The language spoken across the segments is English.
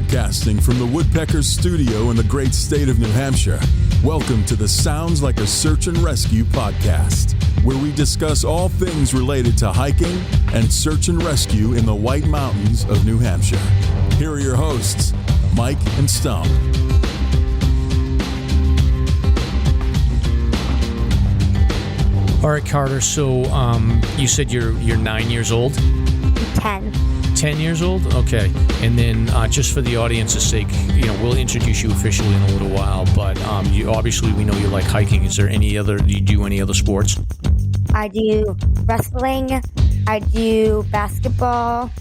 Broadcasting from the Woodpecker Studio in the great state of New Hampshire, welcome to the Sounds Like a Search and Rescue podcast, where we discuss all things related to hiking and search and rescue in the White Mountains of New Hampshire. Here are your hosts, Mike and Stump. All right, Carter, so you said you're 9 years old? 10. 10 years old? Okay. And then just for the audience's sake, we'll introduce you officially in a little while, but obviously we know you like hiking. Is there do you do any other sports? I do wrestling, I do basketball.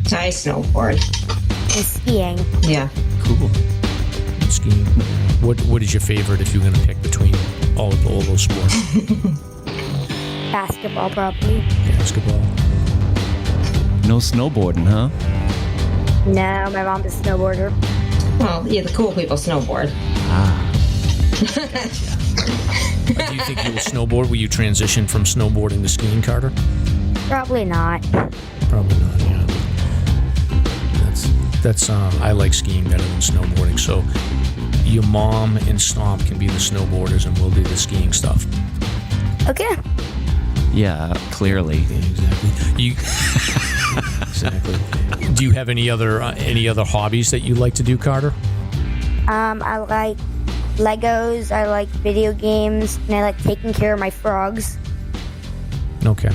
I snowboard. And skiing. Yeah. Cool. Skiing. What is your favorite if you're going to pick between all those sports? Basketball, probably. Basketball. No snowboarding, huh? No, my mom's a snowboarder. Well, yeah, the cool people snowboard. Do you think you will snowboard? Will you transition from snowboarding to skiing, Carter? Probably not. Probably not, yeah. That's I like skiing better than snowboarding, so your mom and Stomp can be the snowboarders and we'll do the skiing stuff. Okay. Yeah, clearly. Yeah, exactly. Exactly. Do you have any other hobbies that you like to do, Carter? I like Legos, I like video games, and I like taking care of my frogs. Okay.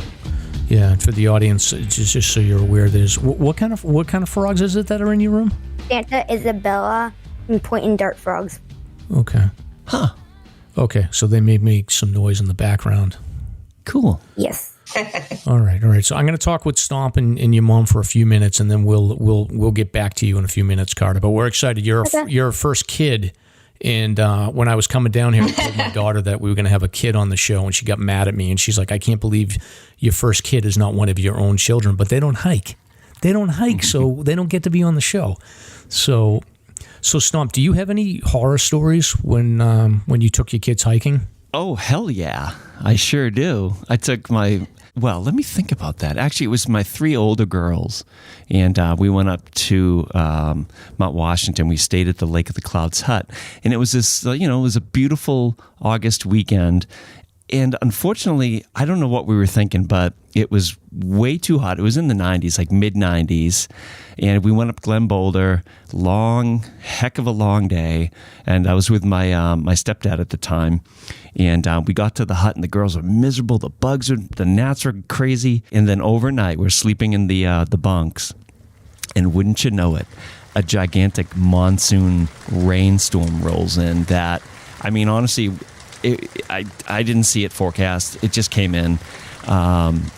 Yeah, and for the audience, just so you're aware, there's what kind of frogs is it that are in your room? Santa, Isabella, and point and dart frogs. Okay. Huh. Okay, so they may make some noise in the background. Cool. Yes. All right. So I'm going to talk with Stomp and your mom for a few minutes, and then we'll get back to you in a few minutes, Carter. But we're excited. You're a first kid, and when I was coming down here, I told my daughter that we were going to have a kid on the show, and she got mad at me, and she's like, "I can't believe your first kid is not one of your own children." But they don't hike. So they don't get to be on the show. So Stomp, do you have any horror stories when you took your kids hiking? Oh, hell yeah. I sure do. I took let me think about that. Actually, it was my 3 older girls, and we went up to Mount Washington. We stayed at the Lake of the Clouds hut, and it was this, it was a beautiful August weekend. And unfortunately, I don't know what we were thinking, but it was way too hot. It was in the 90s, like mid-90s. And we went up Glen Boulder, heck of a long day. And I was with my stepdad at the time. And we got to the hut, and the girls were miserable. The gnats are crazy. And then overnight, we're sleeping in the bunks. And wouldn't you know it, a gigantic monsoon rainstorm rolls in that, I mean, honestly, I didn't see it forecast. It just came in.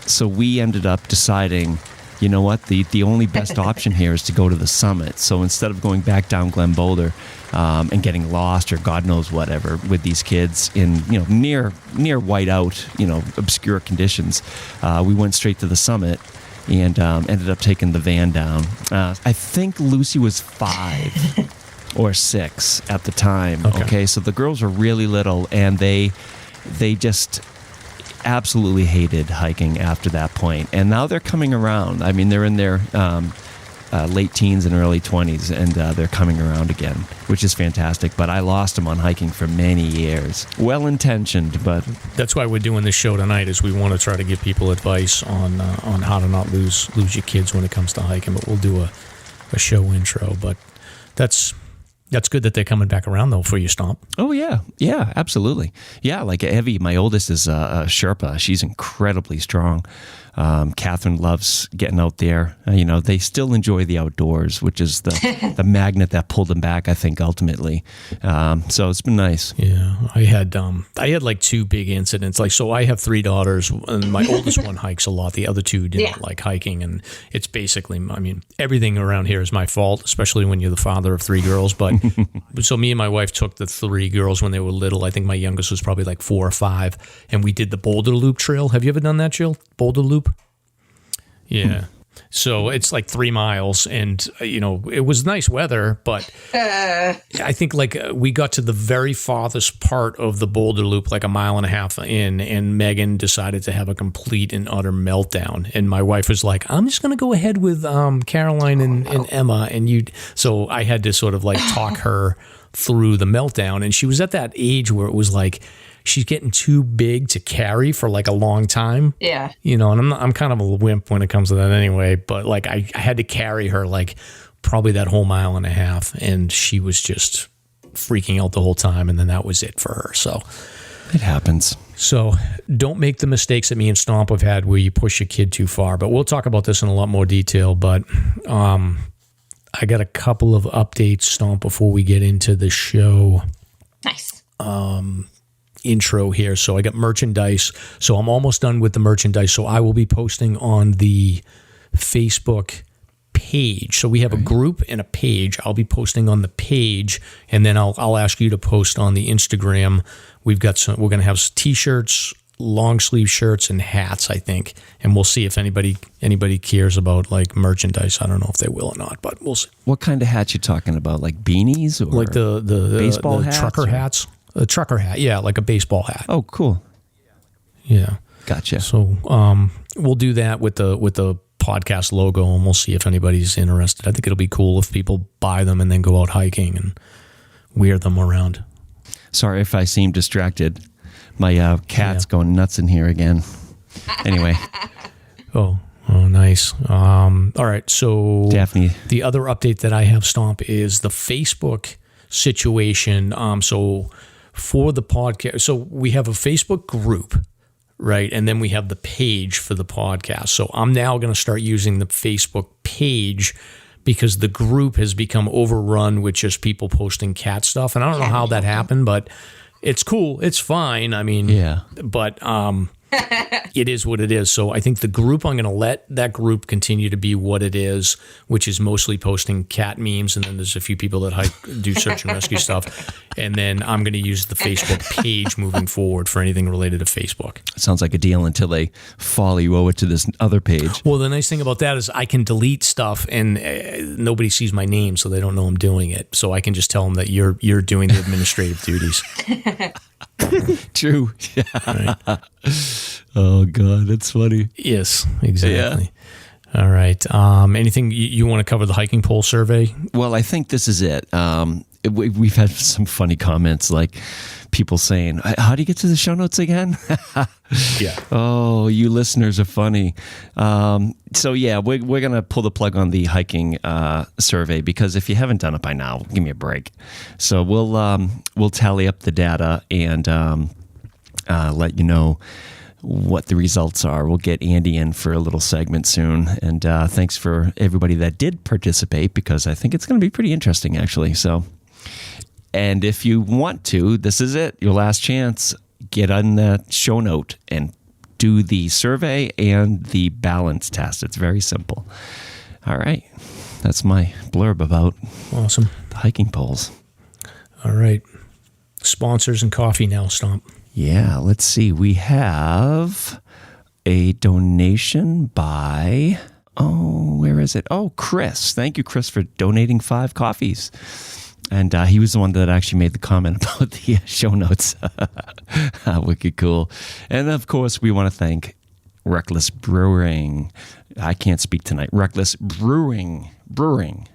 So we ended up deciding, you know what, the only best option here is to go to the summit. So instead of going back down Glen Boulder and getting lost or God knows whatever with these kids in near whiteout, obscure conditions, we went straight to the summit and ended up taking the van down. I think Lucy was 5. Or 6 at the time. Okay, so the girls were really little, and they just absolutely hated hiking after that point. And now they're coming around. I mean, they're in their late teens and early 20s, and they're coming around again, which is fantastic. But I lost them on hiking for many years. Well-intentioned, but that's why we're doing this show tonight. Is we want to try to give people advice on how to not lose your kids when it comes to hiking. But we'll do a show intro. But that's good that they're coming back around, though, for you, Stomp. Oh, yeah. Yeah, absolutely. Yeah, like Evie, my oldest, is a Sherpa. She's incredibly strong. Catherine loves getting out there. They still enjoy the outdoors, which is the magnet that pulled them back, I think, ultimately. So it's been nice. Yeah, I had like 2 big incidents. So I have 3 daughters, and my oldest one hikes a lot. The other 2 didn't like hiking, and it's basically, everything around here is my fault, especially when you're the father of 3 girls. But so me and my wife took the 3 girls when they were little. I think my youngest was probably like 4 or 5, and we did the Boulder Loop Trail. Have you ever done that, Jill? Boulder Loop? Yeah. So it's like 3 miles, and it was nice weather, but I think we got to the very farthest part of the Boulder Loop, like 1.5 miles in, and Megan decided to have a complete and utter meltdown. And my wife was like, "I'm just going to go ahead with Caroline and Emma," so I had to sort of like talk her through the meltdown, and she was at that age where it was like, she's getting too big to carry for like a long time. Yeah. And I'm kind of a wimp when it comes to that anyway, but like I had to carry her like probably that whole 1.5 miles, and she was just freaking out the whole time, and then that was it for her. So it happens. So don't make the mistakes that me and Stomp have had where you push your kid too far, but we'll talk about this in a lot more detail. But I got a couple of updates, Stomp, before we get into the show. Nice. Intro here. So I got merchandise. So I'm almost done with the merchandise. So I will be posting on the Facebook page. So we have a group and a page. I'll be posting on the page, and then I'll ask you to post on the Instagram. We're going to have t-shirts, long sleeve shirts, and hats, I think. And we'll see if anybody cares about like merchandise. I don't know if they will or not, but we'll see. What kind of hats you talking about? Like beanies or like the baseball the hats? Trucker hats. A trucker hat, yeah, like a baseball hat. Oh, cool. Yeah, gotcha. So we'll do that with the podcast logo, and we'll see if anybody's interested. I think it'll be cool if people buy them and then go out hiking and wear them around. Sorry if I seem distracted. My cat's going nuts in here again. Anyway. Oh, nice. All right, so Daphne. The other update that I have, Stomp, is the Facebook situation. So for the podcast, so we have a Facebook group, right? And then we have the page for the podcast. So I'm now going to start using the Facebook page because the group has become overrun with just people posting cat stuff. And I don't know how that happened, but it's cool. It's fine. I mean, yeah. But it is what it is. So I think the group, I'm going to let that group continue to be what it is, which is mostly posting cat memes. And then there's a few people that do search and rescue stuff. And then I'm going to use the Facebook page moving forward for anything related to Facebook. Sounds like a deal until they follow you over to this other page. Well, the nice thing about that is I can delete stuff and nobody sees my name, so they don't know I'm doing it. So I can just tell them that you're doing the administrative duties. True. Yeah. Right. Oh, God, that's funny. Yes, exactly. Yeah. All right. Anything you want to cover the hiking pole survey? Well, I think this is it. We've had some funny comments, like people saying, "How do you get to the show notes again?" Yeah. Oh, you listeners are funny. So yeah, we're gonna pull the plug on the hiking survey, because if you haven't done it by now, give me a break. So we'll tally up the data and let you know what the results are. We'll get Andy in for a little segment soon. And thanks for everybody that did participate, because I think it's going to be pretty interesting, actually. So, and if you want to, this is it, your last chance. Get on the show note and do the survey and the balance test. It's very simple. All right. That's my blurb about awesome the hiking poles. All right. Sponsors and coffee now, Stomp. Yeah, let's see. We have a donation by, where is it? Oh, Chris. Thank you, Chris, for donating 5 coffees. And he was the one that actually made the comment about the show notes. Wicked cool. And, of course, we want to thank Rek-lis Brewing. I can't speak tonight. Rek-lis Brewing. Brewery.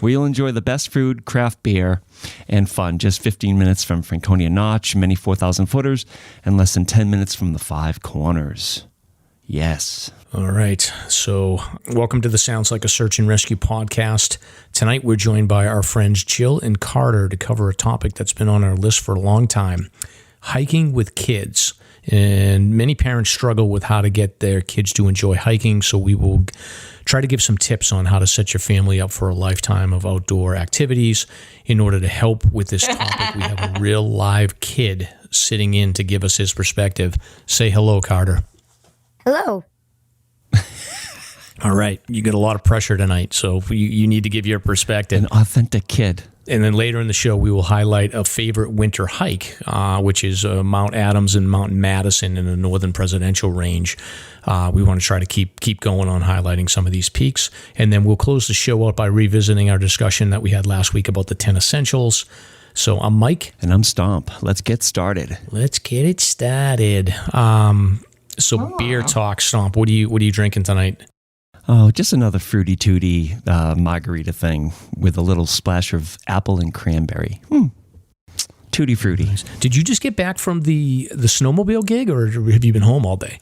We'll enjoy the best food, craft beer, and fun. Just 15 minutes from Franconia Notch, many 4,000 footers, and less than 10 minutes from the Five Corners. Yes. All right. So welcome to the Sounds Like a Search and Rescue podcast. Tonight we're joined by our friends Jill and Carter to cover a topic that's been on our list for a long time: hiking with kids. And many parents struggle with how to get their kids to enjoy hiking, so we will try to give some tips on how to set your family up for a lifetime of outdoor activities. In order to help with this topic, we have a real live kid sitting in to give us his perspective. Say hello, Carter. Hello. All right. You got a lot of pressure tonight, so you need to give your perspective. An authentic kid. And then later in the show, we will highlight a favorite winter hike, which is Mount Adams and Mount Madison in the northern presidential range. We want to try to keep going on highlighting some of these peaks. And then we'll close the show out by revisiting our discussion that we had last week about the 10 essentials. So I'm Mike. And I'm Stomp. Let's get started. Let's get it started. Beer talk, Stomp. What are you drinking tonight? Oh, just another fruity tooty margarita thing with a little splash of apple and cranberry. Tutti fruity. Nice. Did you just get back from the snowmobile gig, or have you been home all day?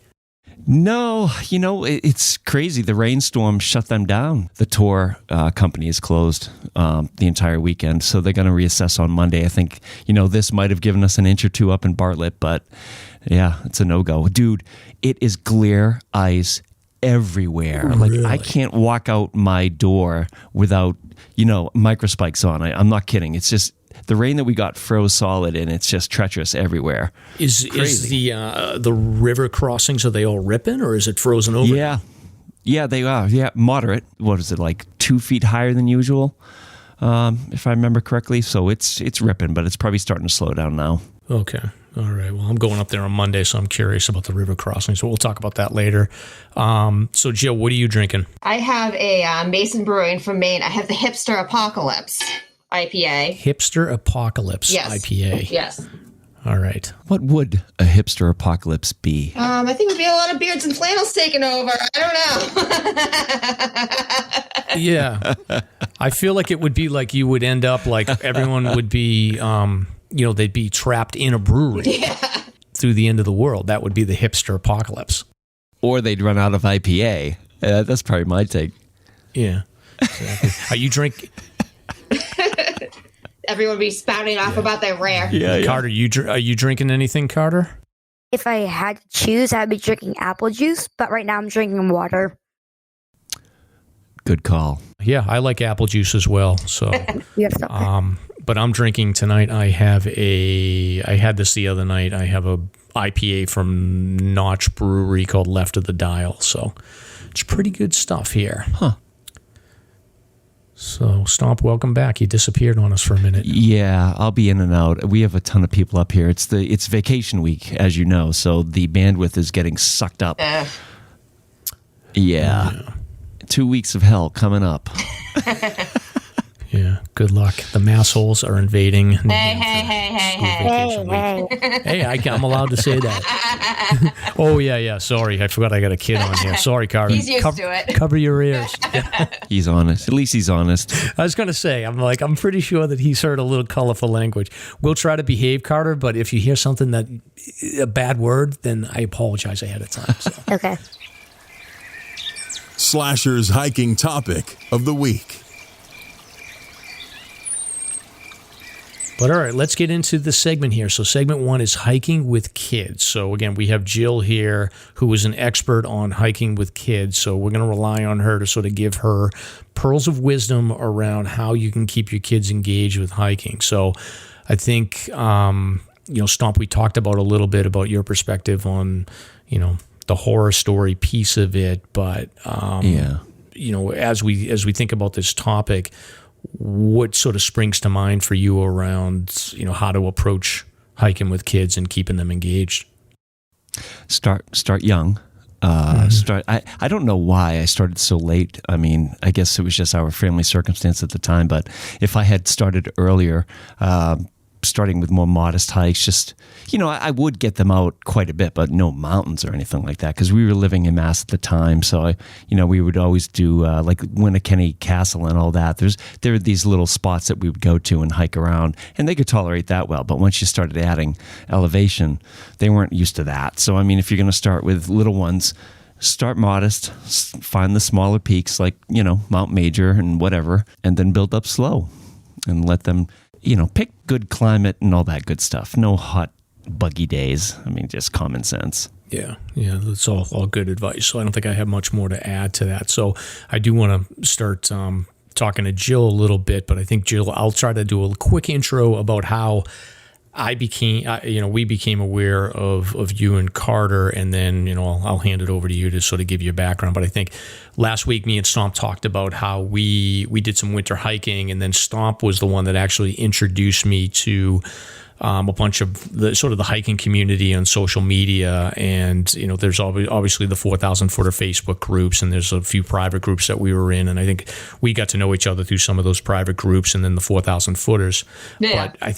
No, it's crazy. The rainstorm shut them down. The tour company is closed the entire weekend, so they're going to reassess on Monday. I think, this might have given us an inch or two up in Bartlett, but yeah, it's a no-go. Dude, it is glare ice everywhere. Really? Like, I can't walk out my door without, microspikes on. I'm not kidding. It's just the rain that we got froze solid, and it's just treacherous everywhere. Is the river crossings, are they all ripping, or is it frozen over? Yeah, they are. Yeah, moderate. What is it, like 2 feet higher than usual, if I remember correctly? So it's ripping, but it's probably starting to slow down now. Okay. All right. Well, I'm going up there on Monday, so I'm curious about the river crossing. So we'll talk about that later. So, Jill, what are you drinking? I have a Mason Brewing from Maine. I have the Hipster Apocalypse IPA. Hipster Apocalypse IPA. Yes. All right. What would a hipster apocalypse be? I think it would be a lot of beards and flannels taking over. I don't know. Yeah. I feel like it would be like you would end up like everyone would be... they'd be trapped in a brewery through the end of the world. That would be the hipster apocalypse. Or they'd run out of IPA. That's probably my take. Yeah. Exactly. Are you drink? Everyone would be spouting off about their rare. Yeah. Carter, are you drinking anything, Carter? If I had to choose, I'd be drinking apple juice, but right now I'm drinking water. Good call. Yeah, I like apple juice as well. So, but I'm drinking tonight. I had this the other night. I have a IPA from Notch Brewery called Left of the Dial. So it's pretty good stuff here. Huh. So, Stomp, welcome back. You disappeared on us for a minute. Yeah, I'll be in and out. We have a ton of people up here. It's vacation week, as you know, so the bandwidth is getting sucked up. Yeah. 2 weeks of hell coming up. Yeah, good luck. The massholes are invading. Hey. I'm allowed to say that. Oh, yeah. Sorry, I forgot I got a kid on here. Sorry, Carter. He's used to it. Cover your ears. He's honest. At least he's honest. I was going to say, I'm pretty sure that he's heard a little colorful language. We'll try to behave, Carter, but if you hear something a bad word, then I apologize ahead of time. So. Okay. SLASR's hiking topic of the week. But all right, let's get into the segment here. So segment 1 is hiking with kids. So again, we have Jill here, who is an expert on hiking with kids. So we're going to rely on her to sort of give her pearls of wisdom around how you can keep your kids engaged with hiking. So I think, Stomp, we talked about a little bit about your perspective on, the horror story piece of it. But, as we think about this topic, what sort of springs to mind for you around, how to approach hiking with kids and keeping them engaged? Start young. I don't know why I started so late. I mean, I guess it was just our family circumstance at the time. But if I had started earlier, starting with more modest hikes, just, I would get them out quite a bit, but no mountains or anything like that, because we were living in Mass at the time. So, we would always do like Winnickenny Castle and all that. There were these little spots that we would go to and hike around, and they could tolerate that well. But once you started adding elevation, they weren't used to that. So, I mean, if you're going to start with little ones, start modest, find the smaller peaks like, Mount Major and whatever, and then build up slow and let them, pick good climate and all that good stuff. No hot, buggy days. I mean, just common sense. Yeah, that's all good advice. So I don't think I have much more to add to that. So I do want to start talking to Jill a little bit, but I think, Jill, I'll try to do a quick intro about how we became aware of you and Carter, and then, I'll hand it over to you to sort of give you a background. But I think last week me and Stomp talked about how we did some winter hiking, and then Stomp was the one that actually introduced me to a bunch of the sort of the hiking community on social media. And, there's obviously the 4,000 footer Facebook groups, and there's a few private groups that we were in. And I think we got to know each other through some of those private groups and then the 4,000 footers. Yeah. But I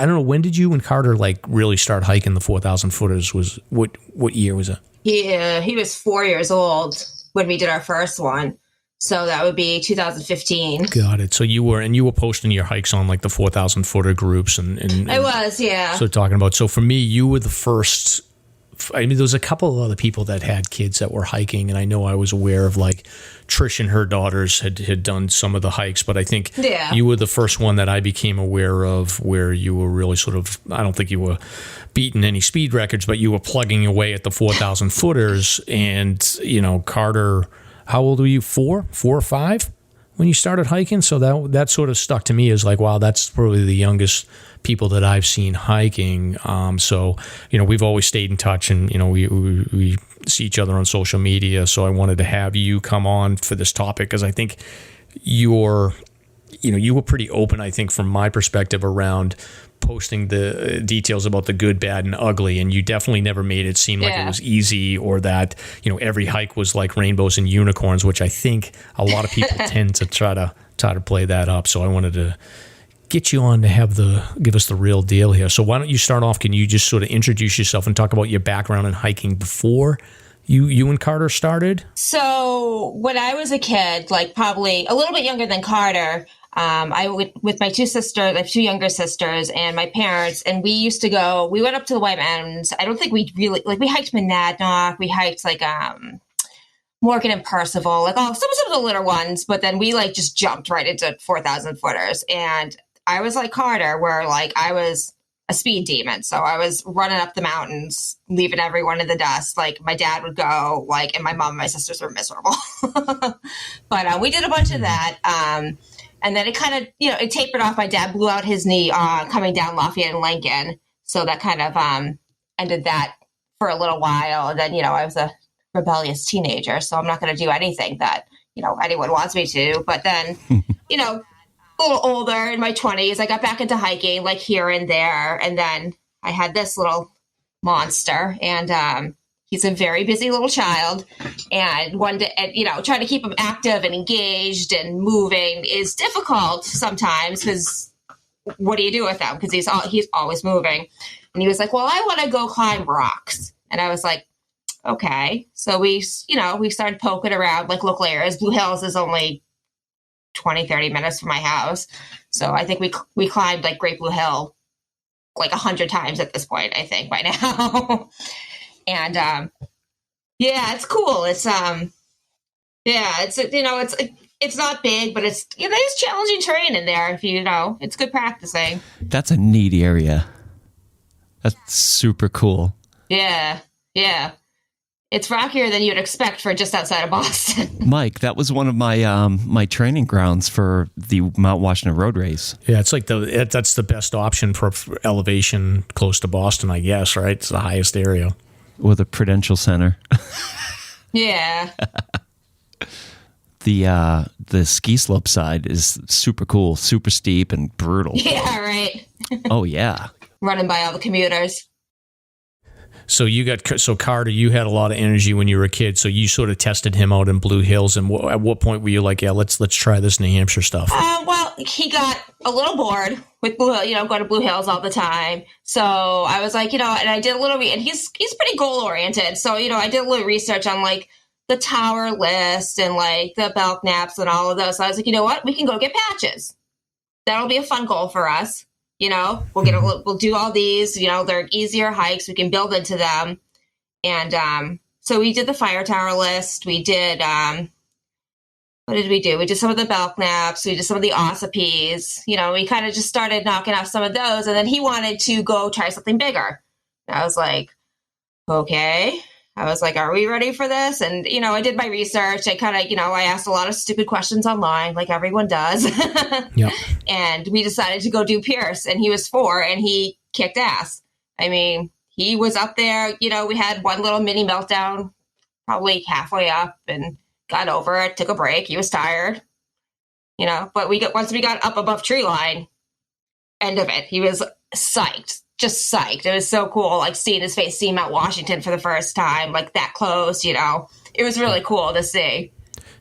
don't know, when did you and Carter really start hiking the 4,000 footers? What year was it? He was 4 years old when we did our first one. So that would be 2015. Got it. So you were posting your hikes on like the 4,000 footer groups and I was, yeah. So talking about, so for me, you were the first. I mean, there was a couple of other people that had kids that were hiking, and I know I was aware of like Trish and her daughters had done some of the hikes, but I think you were the first one that I became aware of where you were really sort of, I don't think you were beating any speed records, but you were plugging away at the 4,000 footers. And, Carter, how old were you? 4 or 5 when you started hiking? So that sort of stuck to me as like, wow, that's probably the youngest people that I've seen hiking. So, we've always stayed in touch, and, we see each other on social media. So I wanted to have you come on for this topic because I think you were pretty open, I think, from my perspective around posting the details about the good, bad, and ugly, and you definitely never made it seem like it was easy or that every hike was like rainbows and unicorns, which I think a lot of people tend to try to play that up. So I wanted to get you on to give us the real deal here. So why don't you start off? Can you just sort of introduce yourself and talk about your background in hiking before you and Carter started? So when I was a kid, like probably a little bit younger than Carter, I with my 2 sisters, I have 2 younger sisters, and my parents, and we went up to the White Mountains. I don't think we really, we hiked Monadnock, we hiked Morgan and Percival, some of the litter ones, but then we just jumped right into 4,000 footers. And I was like Carter, where I was a speed demon. So I was running up the mountains, leaving everyone in the dust. My dad would go, and my mom and my sisters were miserable. But we did a bunch of that. And then it kind of, it tapered off. My dad blew out his knee coming down Lafayette and Lincoln. So that kind of ended that for a little while. And then, I was a rebellious teenager, so I'm not going to do anything that, anyone wants me to. But then, a little older in my 20s, I got back into hiking here and there. And then I had this little monster, and he's a very busy little child, and trying to keep him active and engaged and moving is difficult sometimes because what do you do with him? Because he's always moving. And he was like, well, I want to go climb rocks. And I was like, okay. So we started poking around local areas. Blue Hills is only 20, 30 minutes from my house. So I think we climbed Great Blue Hill 100 times at this point, I think, by now. And it's cool. It's it's not big, but it's there's challenging terrain in there. If it's good practicing. That's a neat area. That's super cool. Yeah. It's rockier than you'd expect for just outside of Boston. Mike, that was one of my my training grounds for the Mount Washington Road Race. Yeah, it's that's the best option for elevation close to Boston, I guess, right? It's the highest area. Or the Prudential Center. Yeah. The ski slope side is super cool, super steep and brutal. Yeah, right. Oh, yeah. Running by all the commuters. So Carter, you had a lot of energy when you were a kid. So you sort of tested him out in Blue Hills. And at what point were you like, yeah, let's try this New Hampshire stuff? Well, he got a little bored with Blue Hill, going to Blue Hills all the time. So I was like, and I did a little, and he's pretty goal oriented. So, I did a little research on the tower list and the Belk naps and all of those. So I was like, you know what? We can go get patches. That'll be a fun goal for us. We'll do all these, they're easier hikes. We can build into them. And so we did the fire tower list. We did, what did we do? We did some of the Belk naps. We did some of the Ossipes. We kind of just started knocking off some of those. And then he wanted to go try something bigger. And I was like, okay. I was like, are we ready for this? And, I did my research. I kind of, I asked a lot of stupid questions online, like everyone does. Yep. And we decided to go do Pierce. And he was 4, and he kicked ass. I mean, he was up there, we had one little mini meltdown, probably halfway up, and got over it, took a break. He was tired, but once we got up above tree line, end of it, he was psyched, just psyched. It was so cool, like seeing his face, seeing Mount Washington for the first time, like that close, it was really cool to see.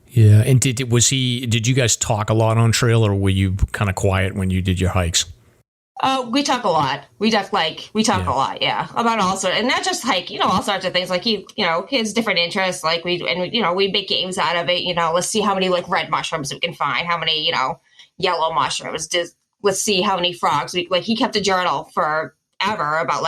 Yeah. And did you guys talk a lot on trail, or were you kind of quiet when you did your hikes? We talk a lot. We talk a lot, yeah, about all sorts, and not just hike, all sorts of things. Like his different interests. Like we make games out of it. Let's see how many like red mushrooms we can find. How many yellow mushrooms. Let's see how many frogs. He kept a journal forever about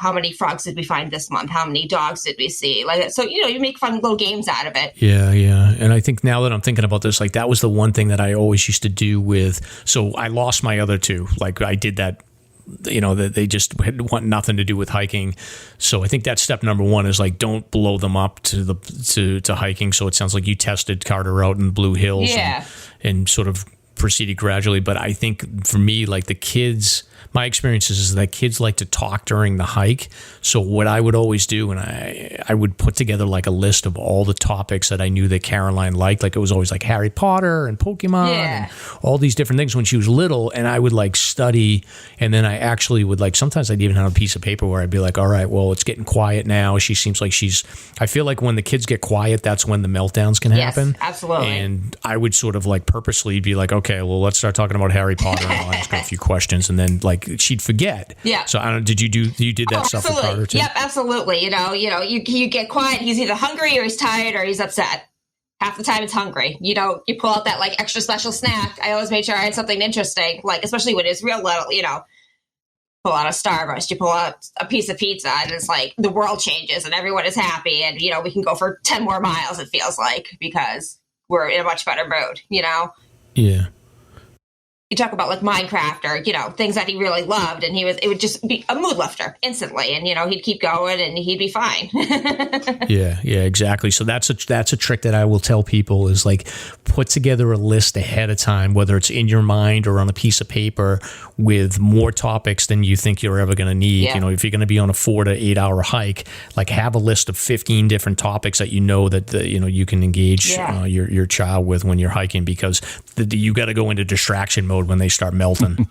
how many frogs did we find this month? How many dogs did we see? Like so, you make fun little games out of it. Yeah, yeah. And I think now that I'm thinking about this, like that was the one thing that I always used to do with. So I lost my other two. Like I did that. That they just want nothing to do with hiking. So I think that's step number one is like don't blow them up to hiking. So it sounds like you tested Carter out in Blue Hills, and sort of proceeded gradually. But I think for me, like the kids, my experience is that kids like to talk during the hike. So what I would always do, and I would put together like a list of all the topics that I knew that Caroline liked. Like it was always like Harry Potter and Pokemon and all these different things when she was little. And I would like study. And then I actually would like, sometimes I'd even have a piece of paper where I'd be like, all right, well, it's getting quiet now. She seems like I feel like when the kids get quiet, that's when the meltdowns can happen. Yes, absolutely. And I would sort of like purposely be like, okay, well, let's start talking about Harry Potter and I'll ask her a few questions. And then like she'd forget. Yeah. So I don't. Did you did that stuff with Carter too? Yep, absolutely. You get quiet. He's either hungry or he's tired or he's upset. Half the time it's hungry. You pull out that like extra special snack. I always made sure I had something interesting, like especially when it's real little. Pull out a Starburst. You pull out a piece of pizza, and it's like the world changes and everyone is happy, and we can go for 10 more miles. It feels like because we're in a much better mood. Yeah. You talk about like Minecraft or, things that he really loved, and it would just be a mood lifter instantly, and, he'd keep going and he'd be fine. Yeah, exactly. So that's a trick that I will tell people is like put together a list ahead of time, whether it's in your mind or on a piece of paper with more topics than you think you're ever going to need. Yeah. If you're going to be on a 4 to 8 hour hike, like have a list of 15 different topics that you can engage your child with when you're hiking, because you got to go into distraction mode when they start melting.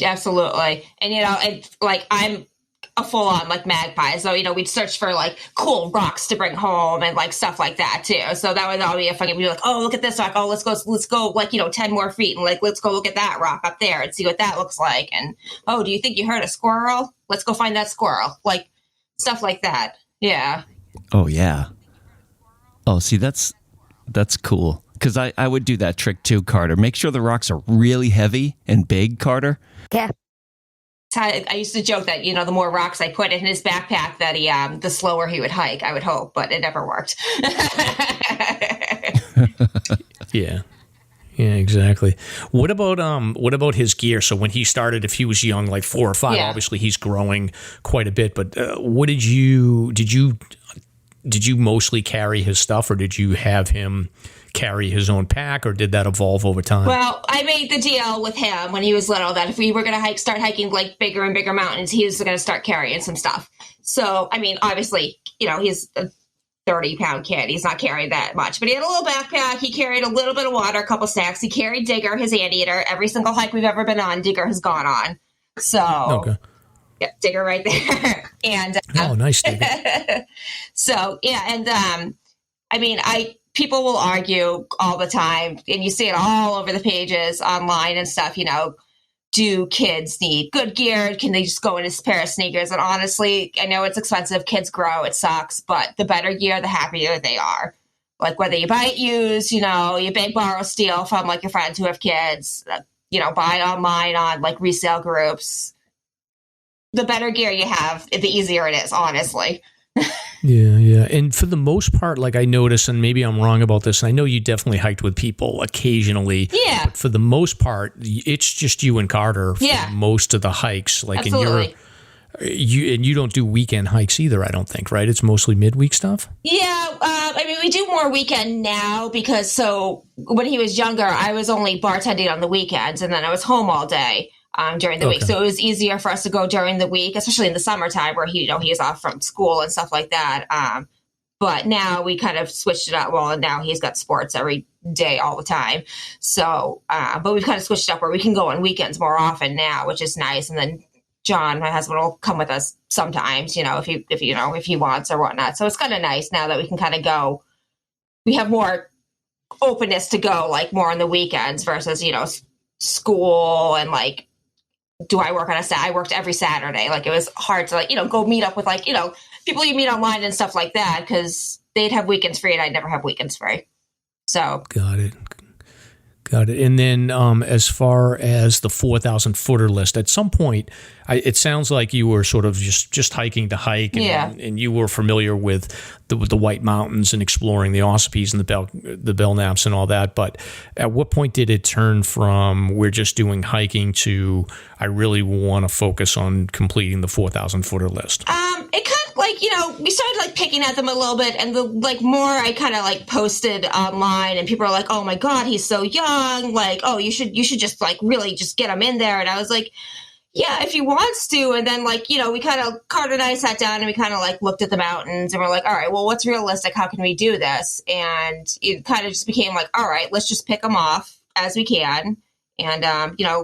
Absolutely. And, I'm a full on like magpie. So, we'd search for like cool rocks to bring home and like stuff like that too. So that would all be a fucking, we'd be like, oh, look at this rock. Oh, let's go like, 10 more feet and like, let's go look at that rock up there and see what that looks like. And, oh, do you think you heard a squirrel? Let's go find that squirrel. Like stuff like that. Yeah. Oh yeah. Oh, see, that's cool. Because I would do that trick too, Carter. Make sure the rocks are really heavy and big, Carter. Yeah. I used to joke that, the more rocks I put in his backpack, that the slower he would hike, I would hope, but it never worked. Yeah. Yeah, exactly. What about his gear? So when he started, if he was young, like 4 or 5, obviously he's growing quite a bit, but what did you mostly carry his stuff, or did you have him carry his own pack, or did that evolve over time? Well, I made the deal with him when he was little that if we were going to start hiking like bigger and bigger mountains, he was going to start carrying some stuff. So, I mean, obviously, he's a 30-pound kid. He's not carrying that much, but he had a little backpack. He carried a little bit of water, a couple snacks. He carried Digger, his anteater. Every single hike we've ever been on, Digger has gone on. So, okay. Yeah, Digger right there. And oh, nice Digger. So, yeah, and people will argue all the time, and you see it all over the pages online and stuff, do kids need good gear? Can they just go in a pair of sneakers? And honestly, I know it's expensive. Kids grow. It sucks. But the better gear, the happier they are. Like whether you buy it used, you beg, borrow, steal from like your friends who have kids, buy online on like resale groups. The better gear you have, the easier it is, honestly. Yeah. And for the most part, like I notice, and maybe I'm wrong about this, and I know you definitely hiked with people occasionally. Yeah. But for the most part, it's just you and Carter for most of the hikes. Like, absolutely. And you don't do weekend hikes either, I don't think, right? It's mostly midweek stuff? Yeah. We do more weekend now because when he was younger, I was only bartending on the weekends and then I was home all day. during the week. So it was easier for us to go during the week, especially in the summertime where he is off from school and stuff like that. But now we kind of switched it up. Well, and now he's got sports every day, all the time. So, but we've kind of switched up where we can go on weekends more often now, which is nice. And then John, my husband, will come with us sometimes, if he wants or whatnot. So it's kind of nice now that we can kind of go. We have more openness to go, like more on the weekends versus, school and like, do I work on a Saturday? I worked every Saturday. Like it was hard to go meet up with people you meet online and stuff like that because they'd have weekends free and I'd never have weekends free. So got it. And then as far as the 4,000 footer list, at some point, it sounds like you were sort of just hiking to hike, and you were familiar with the White Mountains and exploring the Ossipes and the Belknaps and all that. But at what point did it turn from we're just doing hiking to I really want to focus on completing the 4,000 footer list? It kind of we started picking at them a little bit, and the more I kind of posted online, and people are like, "Oh my God, he's so young!" You should just really just get him in there. And I was like, "Yeah, if he wants to." And then we kind of Carter and I sat down and we kind of looked at the mountains and we're like, "All right, well, what's realistic? How can we do this?" And it kind of just became all right, let's just pick them off as we can. And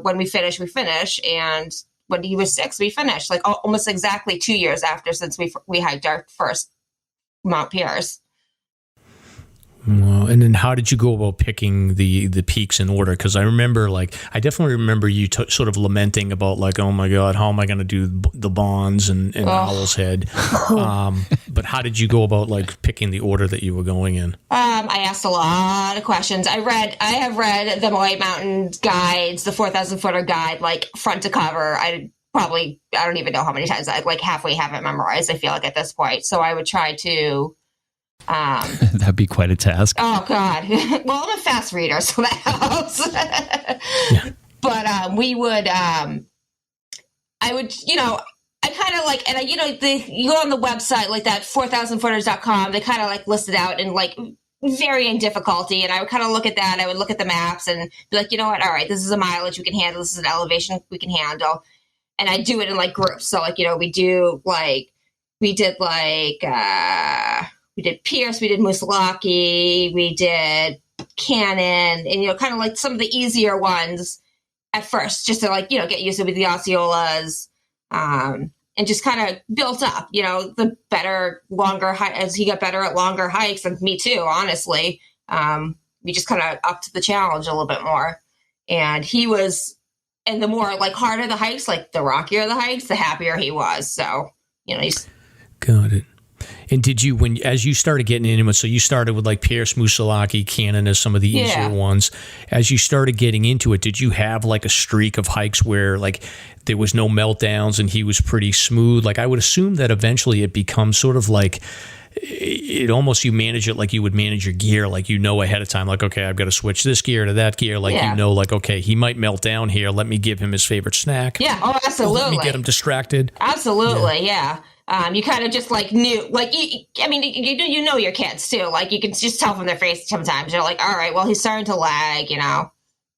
when we finish, we finish. And when he was 6, we finished almost exactly 2 years after since we hiked our first Mount Pierce. Well, and then how did you go about picking the peaks in order? Because I remember, I definitely remember you sort of lamenting about, oh my God, how am I going to do the Bonds and Owl's Head? But how did you go about picking the order that you were going in? I asked a lot of questions. I have read the White Mountain guides, the 4,000 footer guide, front to cover. I don't even know how many times I halfway have it memorized. I feel at this point. So I would try to. That'd be quite a task. Oh God. Well, I'm a fast reader, so that helps. Yeah. But we would, I would, I kind of and you go on the website that 4000footers.com, they kind of list it out in varying difficulty. And I would kind of look at that. I would look at the maps and be like, you know what? All right, this is a mileage we can handle. This is an elevation we can handle. And I do it in groups. So we do we did Pierce, we did Moosilauke, we did Cannon, and kind of some of the easier ones at first, just to get used to with the Osceolas, and just kind of built up. The better, longer as he got better at longer hikes, and me too, honestly. We just kind of upped the challenge a little bit more, and he was, and the more harder the hikes, the rockier the hikes, the happier he was. So he's got it. And did you, as you started getting into it, so you started with Pierce, Moosilauke, Cannon as some of the easier ones. As you started getting into it, did you have a streak of hikes where there was no meltdowns and he was pretty smooth? I would assume that eventually it becomes sort of it almost, you manage it like you would manage your gear, ahead of time, okay, I've got to switch this gear to that gear, okay, he might melt down here, let me give him his favorite snack. Yeah, oh, absolutely. Let me get him distracted. Absolutely, yeah. You kind of just knew, you know your kids too. You can just tell from their face sometimes. You're all right, well, he's starting to lag, all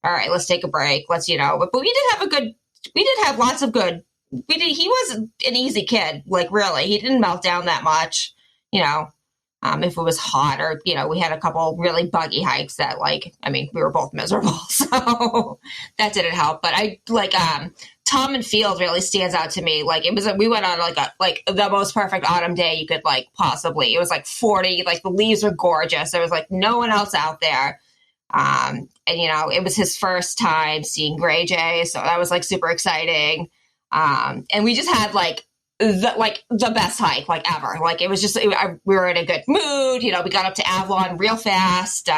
right, let's take a break. Let's, but we did have lots of good, he was an easy kid. Really, he didn't melt down that much, if it was hot or, we had a couple really buggy hikes that we were both miserable. So that didn't help. But Tom and Field really stands out to me. We went on the most perfect autumn day you could possibly. It was 40, the leaves were gorgeous. There was no one else out there. And it was his first time seeing Gray Jay. So that was super exciting. And we just had the best hike ever. It was just, we were in a good mood. We got up to Avalon real fast.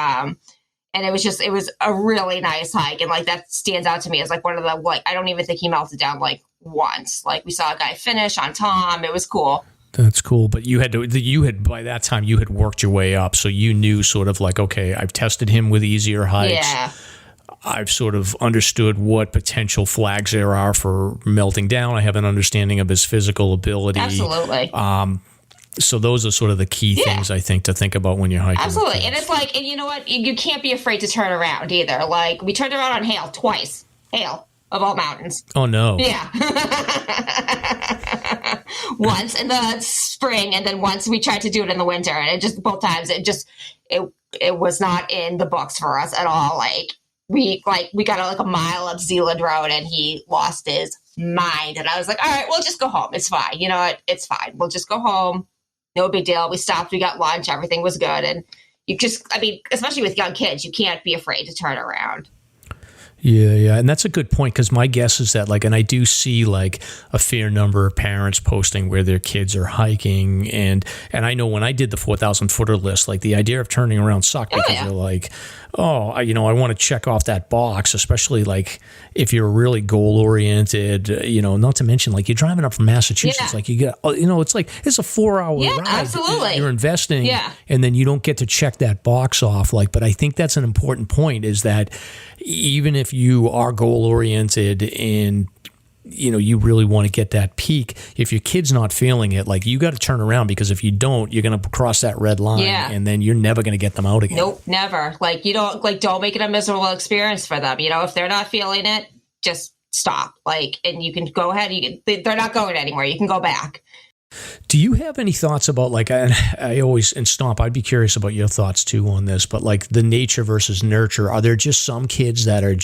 And it was a really nice hike. And that stands out to me as one of the, I don't even think he melted down once. We saw a guy finish on Tom. It was cool. That's cool. But by that time you had worked your way up. So you knew sort of okay, I've tested him with easier hikes. Yeah. I've sort of understood what potential flags there are for melting down. I have an understanding of his physical ability. Absolutely. So those are sort of the key things I think to think about when you're hiking. Absolutely. And it's and you know what? You can't be afraid to turn around either. We turned around on Hale twice. Hale. of all mountains. Oh, no. Yeah. Once in the spring, and then once we tried to do it in the winter, and it just, both times, it was not in the books for us at all. We got a mile up Zealand Road, and he lost his mind. And I was like, all right, we'll just go home. It's fine. You know what? It's fine. We'll just go home. No big deal. We stopped. We got lunch. Everything was good. And you just, especially with young kids, you can't be afraid to turn around. Yeah. And that's a good point, because my guess is that, and I do see a fair number of parents posting where their kids are hiking. And I know when I did the 4,000 footer list, the idea of turning around sucked, because you're I want to check off that box, especially if you're really goal oriented, not to mention you're driving up from Massachusetts, you get, it's a 4-hour ride. Absolutely. You're investing, and then you don't get to check that box off. But I think that's an important point, is that even if you are goal oriented and you really want to get that peak, if your kid's not feeling it, you got to turn around, because if you don't, you're going to cross that red line, and then you're never going to get them out again. Nope, never. You don't make it a miserable experience for them. If they're not feeling it, just stop. And you can go ahead. They're not going anywhere. You can go back. Do you have any thoughts about I always, and Stomp, I'd be curious about your thoughts too on this, but the nature versus nurture, are there just some kids that are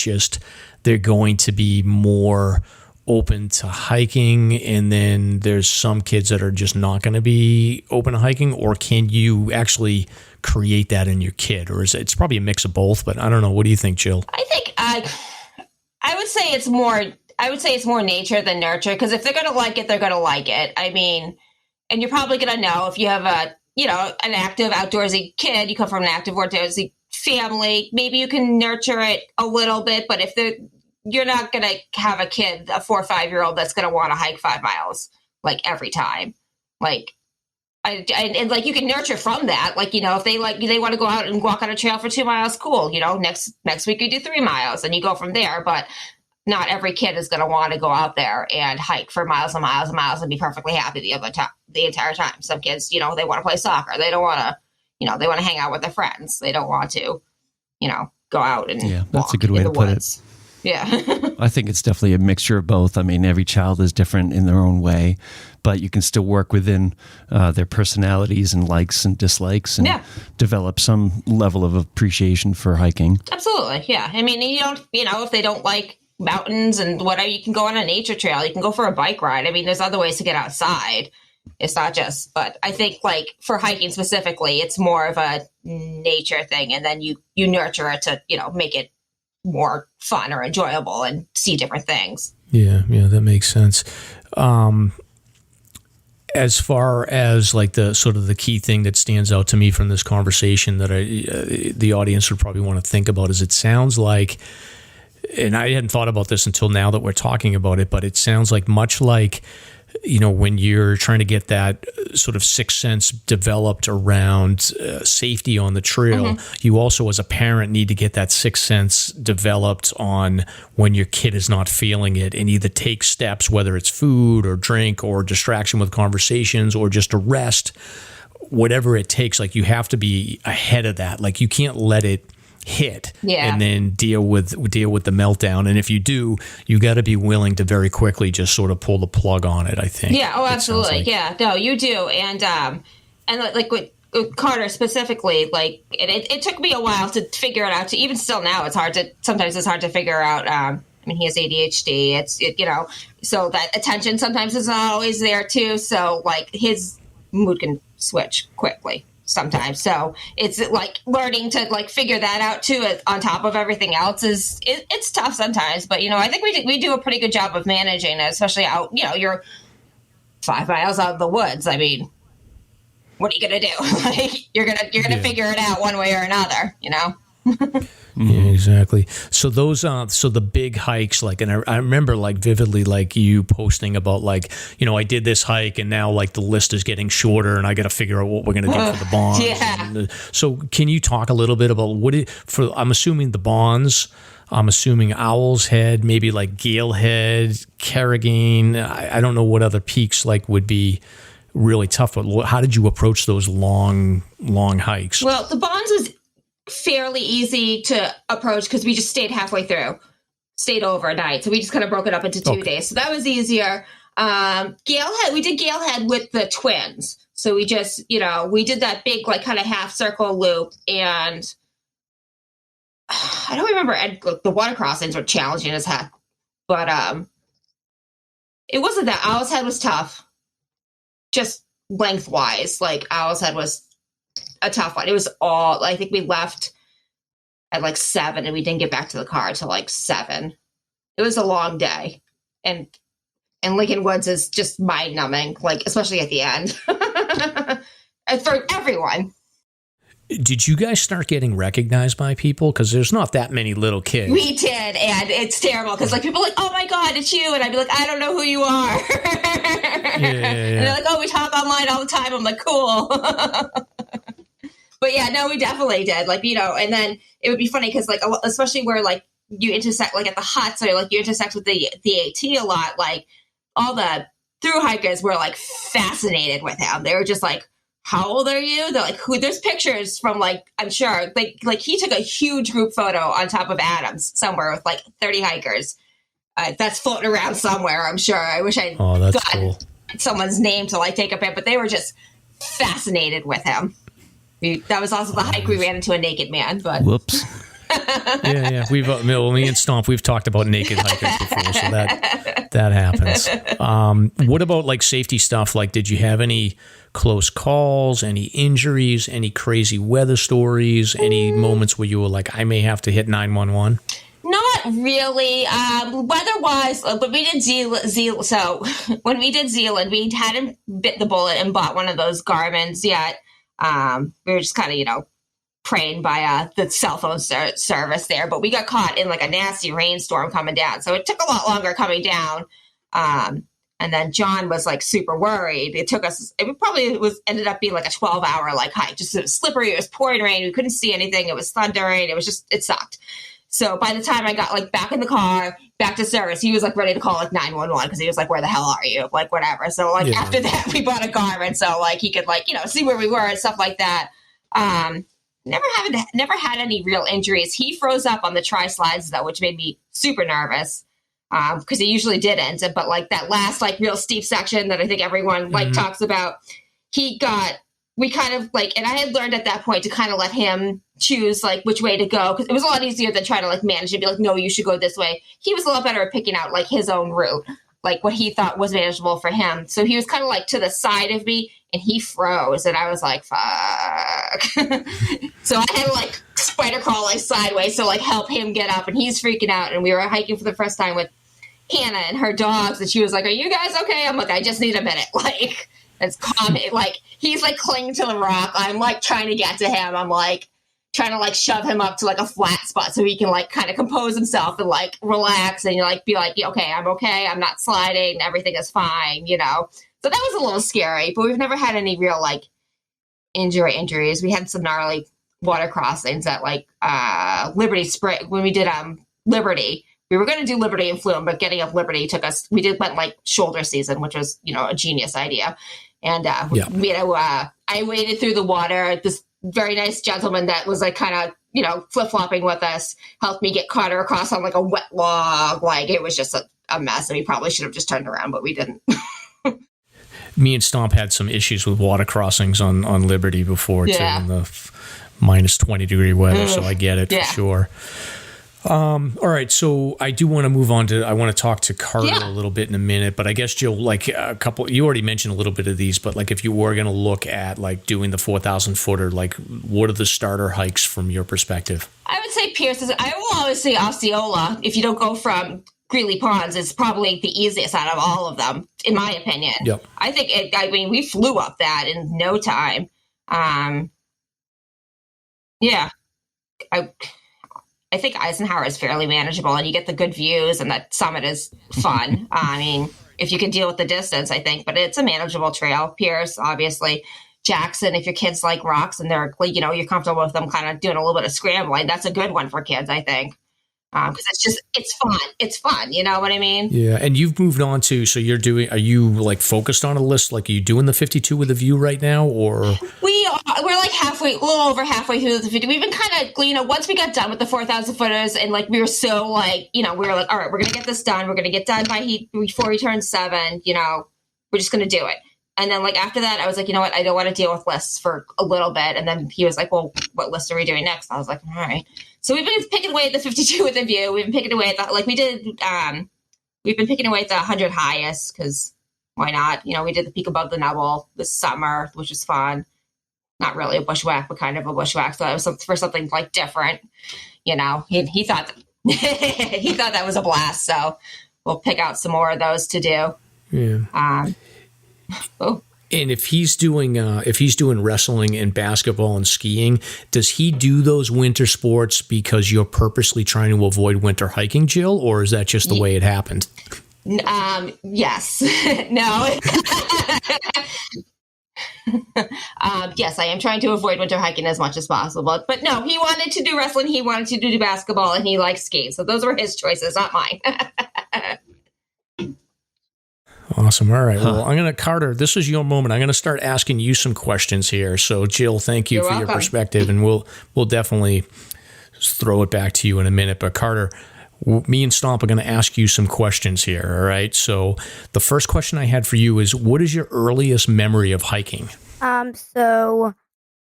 they're going to be more open to hiking, and then there's some kids that are just not going to be open to hiking? Or can you actually create that in your kid? Or it's probably a mix of both, but I don't know. What do you think, Jill? I think I would say it's more nature than nurture, because if they're going to like it, they're going to like it. And you're probably going to know if you have an active outdoorsy kid, you come from an active outdoorsy family, maybe you can nurture it a little bit. But if you're not going to have a kid, a 4 or 5-year-old, that's going to want to hike 5 miles every time. And you can nurture from that. If they want to go out and walk on a trail for 2 miles, cool. Next week you do 3 miles, and you go from there. But not every kid is going to want to go out there and hike for miles and miles and miles and be perfectly happy the entire time. Some kids, they want to play soccer. They don't want to, they want to hang out with their friends. They don't want to, go out and that's a good way to put it. Yeah. I think it's definitely a mixture of both. Every child is different in their own way, but you can still work within their personalities and likes and dislikes, and develop some level of appreciation for hiking. Absolutely. Yeah. You don't, if they don't like mountains and whatever, you can go on a nature trail. You can go for a bike ride. there's other ways to get outside. It's not just, but I think for hiking specifically, it's more of a nature thing. And then you nurture it to, make it more fun or enjoyable and see different things. Yeah, that makes sense. As far as the sort of the key thing that stands out to me from this conversation that the audience would probably want to think about is, it sounds like, and I hadn't thought about this until now that we're talking about it, but it sounds much like when you're trying to get that sort of sixth sense developed around safety on the trail, you also as a parent need to get that sixth sense developed on when your kid is not feeling it, and either take steps, whether it's food or drink or distraction with conversations or just a rest, whatever it takes. You have to be ahead of that. You can't let it hit and then deal with the meltdown. And if you do, you got to be willing to very quickly just sort of pull the plug on it, I think. Yeah. Oh, absolutely. Yeah. No, you do. And with Carter specifically, it took me a while to figure it out. Even still now, sometimes it's hard to figure out. He has ADHD. So that attention sometimes is not always there too. So his mood can switch quickly sometimes. So it's learning to figure that out too, on top of everything else it's tough sometimes, but I think we do a pretty good job of managing it, especially out, you're 5 miles out of the woods. What are you going to do? You're going to figure it out one way or another, Yeah, exactly. So those, so the big hikes, and I remember vividly, you posting about I did this hike and now the list is getting shorter and I got to figure out what we're going to do for the bonds. Yeah. So can you talk a little bit about I'm assuming the bonds, I'm assuming Owl's Head, maybe Gale Head, Carrigain. I don't know what other peaks would be really tough, but how did you approach those long hikes? Well, the bonds was fairly easy to approach because we just stayed halfway through. stayed overnight. So we just kind of broke it up into 2 days. So that was easier. We did Galehead with the twins. So we just, we did that big, like, kind of half circle loop. And I don't remember, the water crossings were challenging as heck. But it wasn't that. Owl's Head was tough. Just lengthwise. Like, Owl's Head was a tough one. It was all, I think we left at like 7 and we didn't get back to the car until like 7. It was a long day. And Lincoln Woods is just mind numbing, like, especially at the end. For everyone. Did you guys start getting recognized by people? Because there's not that many little kids. We did, and it's terrible because like people are like, oh my God, it's you, and I'd be like, I don't know who you are. Yeah. And they're like, oh, we talk online all the time. I'm like, cool. But yeah, no, we definitely did. Like, and then it would be funny because like, especially where like you intersect, like at the huts, or like you intersect with the AT a lot, like all the thru hikers were like fascinated with him. They were just like, how old are you? They're like, who? There's pictures from like, I'm sure, like he took a huge group photo on top of Adams somewhere with like 30 hikers. That's floating around somewhere, I'm sure. I wish I got cool. someone's name to like take a pic, but they were just fascinated with him. That was also the hike we ran into a naked man. But whoops. Yeah. Me and Stomp, we've talked about naked hikers before, so that happens. What about like safety stuff? Like, did you have any close calls, any injuries, any crazy weather stories, any moments where you were like, I may have to hit 911? Not really. Weather-wise, but we did Zealand. So when we did Zealand, we hadn't bit the bullet and bought one of those Garmins yet. We were just kind of, praying by the cell phone service there, but we got caught in like a nasty rainstorm coming down. So it took a lot longer coming down. And then John was like super worried. It ended up being like a 12-hour like hike. Just it was slippery. It was pouring rain. We couldn't see anything. It was thundering. It sucked. So by the time I got like back in the car, back to service, he was like ready to call like 911 because he was like, where the hell are you? Like whatever. So like after that, we bought a Garmin. So like he could like, see where we were and stuff like that. Never had any real injuries. He froze up on the tri-slides though, which made me super nervous because he usually didn't. But like that last like real steep section that I think everyone like talks about, we kind of like, and I had learned at that point to kind of let him choose like which way to go because it was a lot easier than trying to like manage and be like, no, you should go this way. He was a lot better at picking out like his own route, like what he thought was manageable for him. So he was kind of like to the side of me and he froze and I was like, fuck. So I had to like spider crawl like sideways to like help him get up and he's freaking out. And we were hiking for the first time with Hannah and her dogs and she was like, are you guys okay? I'm like, I just need a minute. Like, it's calm. Like, he's like clinging to the rock. I'm like trying to get to him. I'm like trying to like shove him up to like a flat spot so he can like kind of compose himself and like relax and like be like, okay, I'm not sliding. Everything is fine, So that was a little scary, but we've never had any real like injuries. We had some gnarly water crossings at like Liberty Spring when we did Liberty. We were going to do Liberty and Flume, but getting up Liberty went like shoulder season, which was, a genius idea. And I waded through the water. This very nice gentleman that was like kind of, flip-flopping with us helped me get Carter across on like a wet log. Like it was just a mess and we probably should have just turned around, but we didn't. Me and Stomp had some issues with water crossings on Liberty before too, in the minus 20 degree weather. So I get it for sure. All right, so I do want to move on I want to talk to Carter a little bit in a minute, but I guess Jill, like you already mentioned a little bit of these, but like if you were going to look at like doing the 4,000 footer, like what are the starter hikes from your perspective? I would say Pierce's. I will always say Osceola. If you don't go from Greeley Ponds, is probably the easiest out of all of them, in my opinion. Yep. I think we flew up that in no time. I think Eisenhower is fairly manageable and you get the good views and that summit is fun. I mean, if you can deal with the distance, I think, but it's a manageable trail. Pierce, obviously. Jackson, if your kids like rocks and they're, you're comfortable with them kind of doing a little bit of scrambling, that's a good one for kids, I think. Because it's fun. It's fun. You know what I mean? Yeah. And you've moved on to, so are you like focused on a list? Like, are you doing the 52 with a view right now, or? We're like a little over halfway through the 50. We've been kind of, once we got done with the 4,000 footers and like, we were so like, we were like, all right, we're going to get this done. We're going to get done before he turns 7, we're just going to do it. And then like, after that, I was like, you know what? I don't want to deal with lists for a little bit. And then he was like, well, what list are we doing next? I was like, all right. So we've been picking away at the 52 with a view. We've been picking away at we've been picking away at the 100 highest, because why not? We did the peak above the Nubble this summer, which was fun. Not really a bushwhack, but kind of a bushwhack. So it was for something like different. He thought he thought that was a blast. So we'll pick out some more of those to do. Yeah. And if he's doing wrestling and basketball and skiing, does he do those winter sports because you're purposely trying to avoid winter hiking, Jill, or is that just the way it happened? Yes. No. Yes, I am trying to avoid winter hiking as much as possible. But no, he wanted to do wrestling, he wanted to do basketball, and he likes skiing. So those were his choices, not mine. Awesome. All right. Well, Carter, this is your moment. I'm going to start asking you some questions here. So, Jill, thank you for your perspective, and we'll definitely throw it back to you in a minute. But Carter, me and Stomp are going to ask you some questions here. All right. So, the first question I had for you is, what is your earliest memory of hiking? When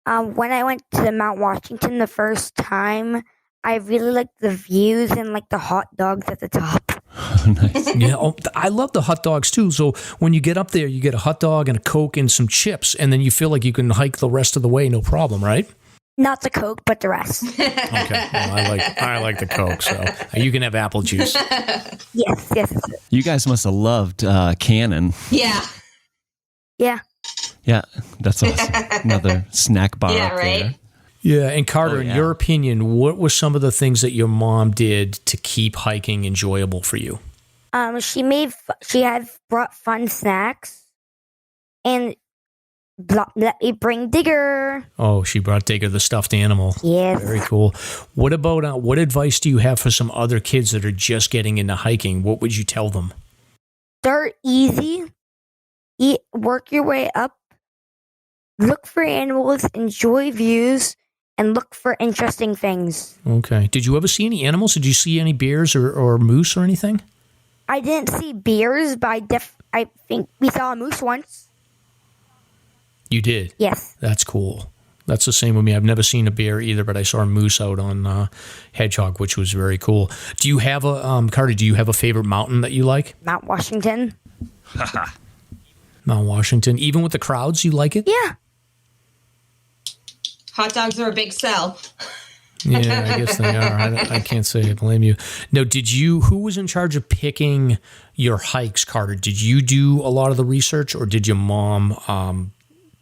I went to Mount Washington the first time, I really liked the views and like the hot dogs at the top. Nice. Yeah, I love the hot dogs too. So when you get up there, you get a hot dog and a Coke and some chips, and then you feel like you can hike the rest of the way, no problem, right? Not the Coke, but the rest. Okay, well, I like the Coke, so you can have apple juice. Yes. You guys must have loved Cannon. Yeah. Yeah, that's awesome. Another snack bar up right? there. Yeah, and Carter, in your opinion, what were some of the things that your mom did to keep hiking enjoyable for you? She had brought fun snacks, and let me bring Digger. Oh, she brought Digger, the stuffed animal. Yes. Very cool. What about, what advice do you have for some other kids that are just getting into hiking? What would you tell them? Start easy. Work your way up. Look for animals, enjoy views, and look for interesting things. Okay. Did you ever see any animals? Did you see any bears or moose or anything? I didn't see bears, but I think we saw a moose once. You did? Yes. That's cool. That's the same with me. I've never seen a bear either, but I saw a moose out on Hedgehog, which was very cool. Do you have Carter, do you have a favorite mountain that you like? Mount Washington. Mount Washington. Even with the crowds, you like it? Yeah. Hot dogs are a big sell. Yeah, I guess they are. I can't say I blame you. Now, who was in charge of picking your hikes, Carter? Did you do a lot of the research, or did your mom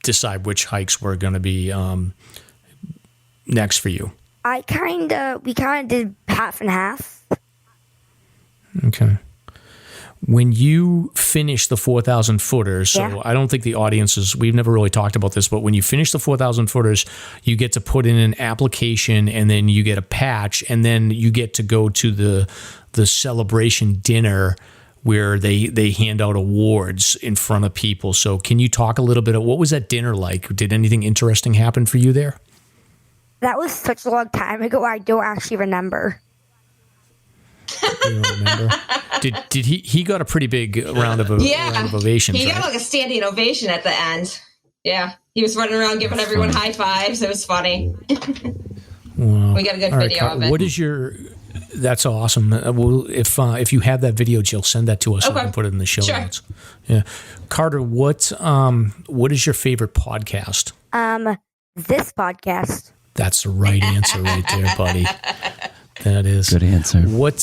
decide which hikes were going to be next for you? We kind of did half and half. Okay. When you finish the 4,000 footers, so Yeah. I don't think the audiences, we've never really talked about this, but when you finish the 4,000 footers, you get to put in an application, and then you get a patch, and then you get to go to the celebration dinner where they hand out awards in front of people. So can you talk a little bit of what was that dinner like? Did anything interesting happen for you there? That was such a long time ago, I don't actually remember. You don't remember? Did he got a pretty big round of ovations? He got like a standing ovation at the end. Yeah, he was running around giving everyone high fives. It was funny. Wow. We got a good video of it. What is your? That's awesome. Well, if you have that video, Jill, send that to us. So we can put it in the show notes. Yeah, Carter, what is your favorite podcast? This podcast. That's the right answer right there, buddy. That is good answer. What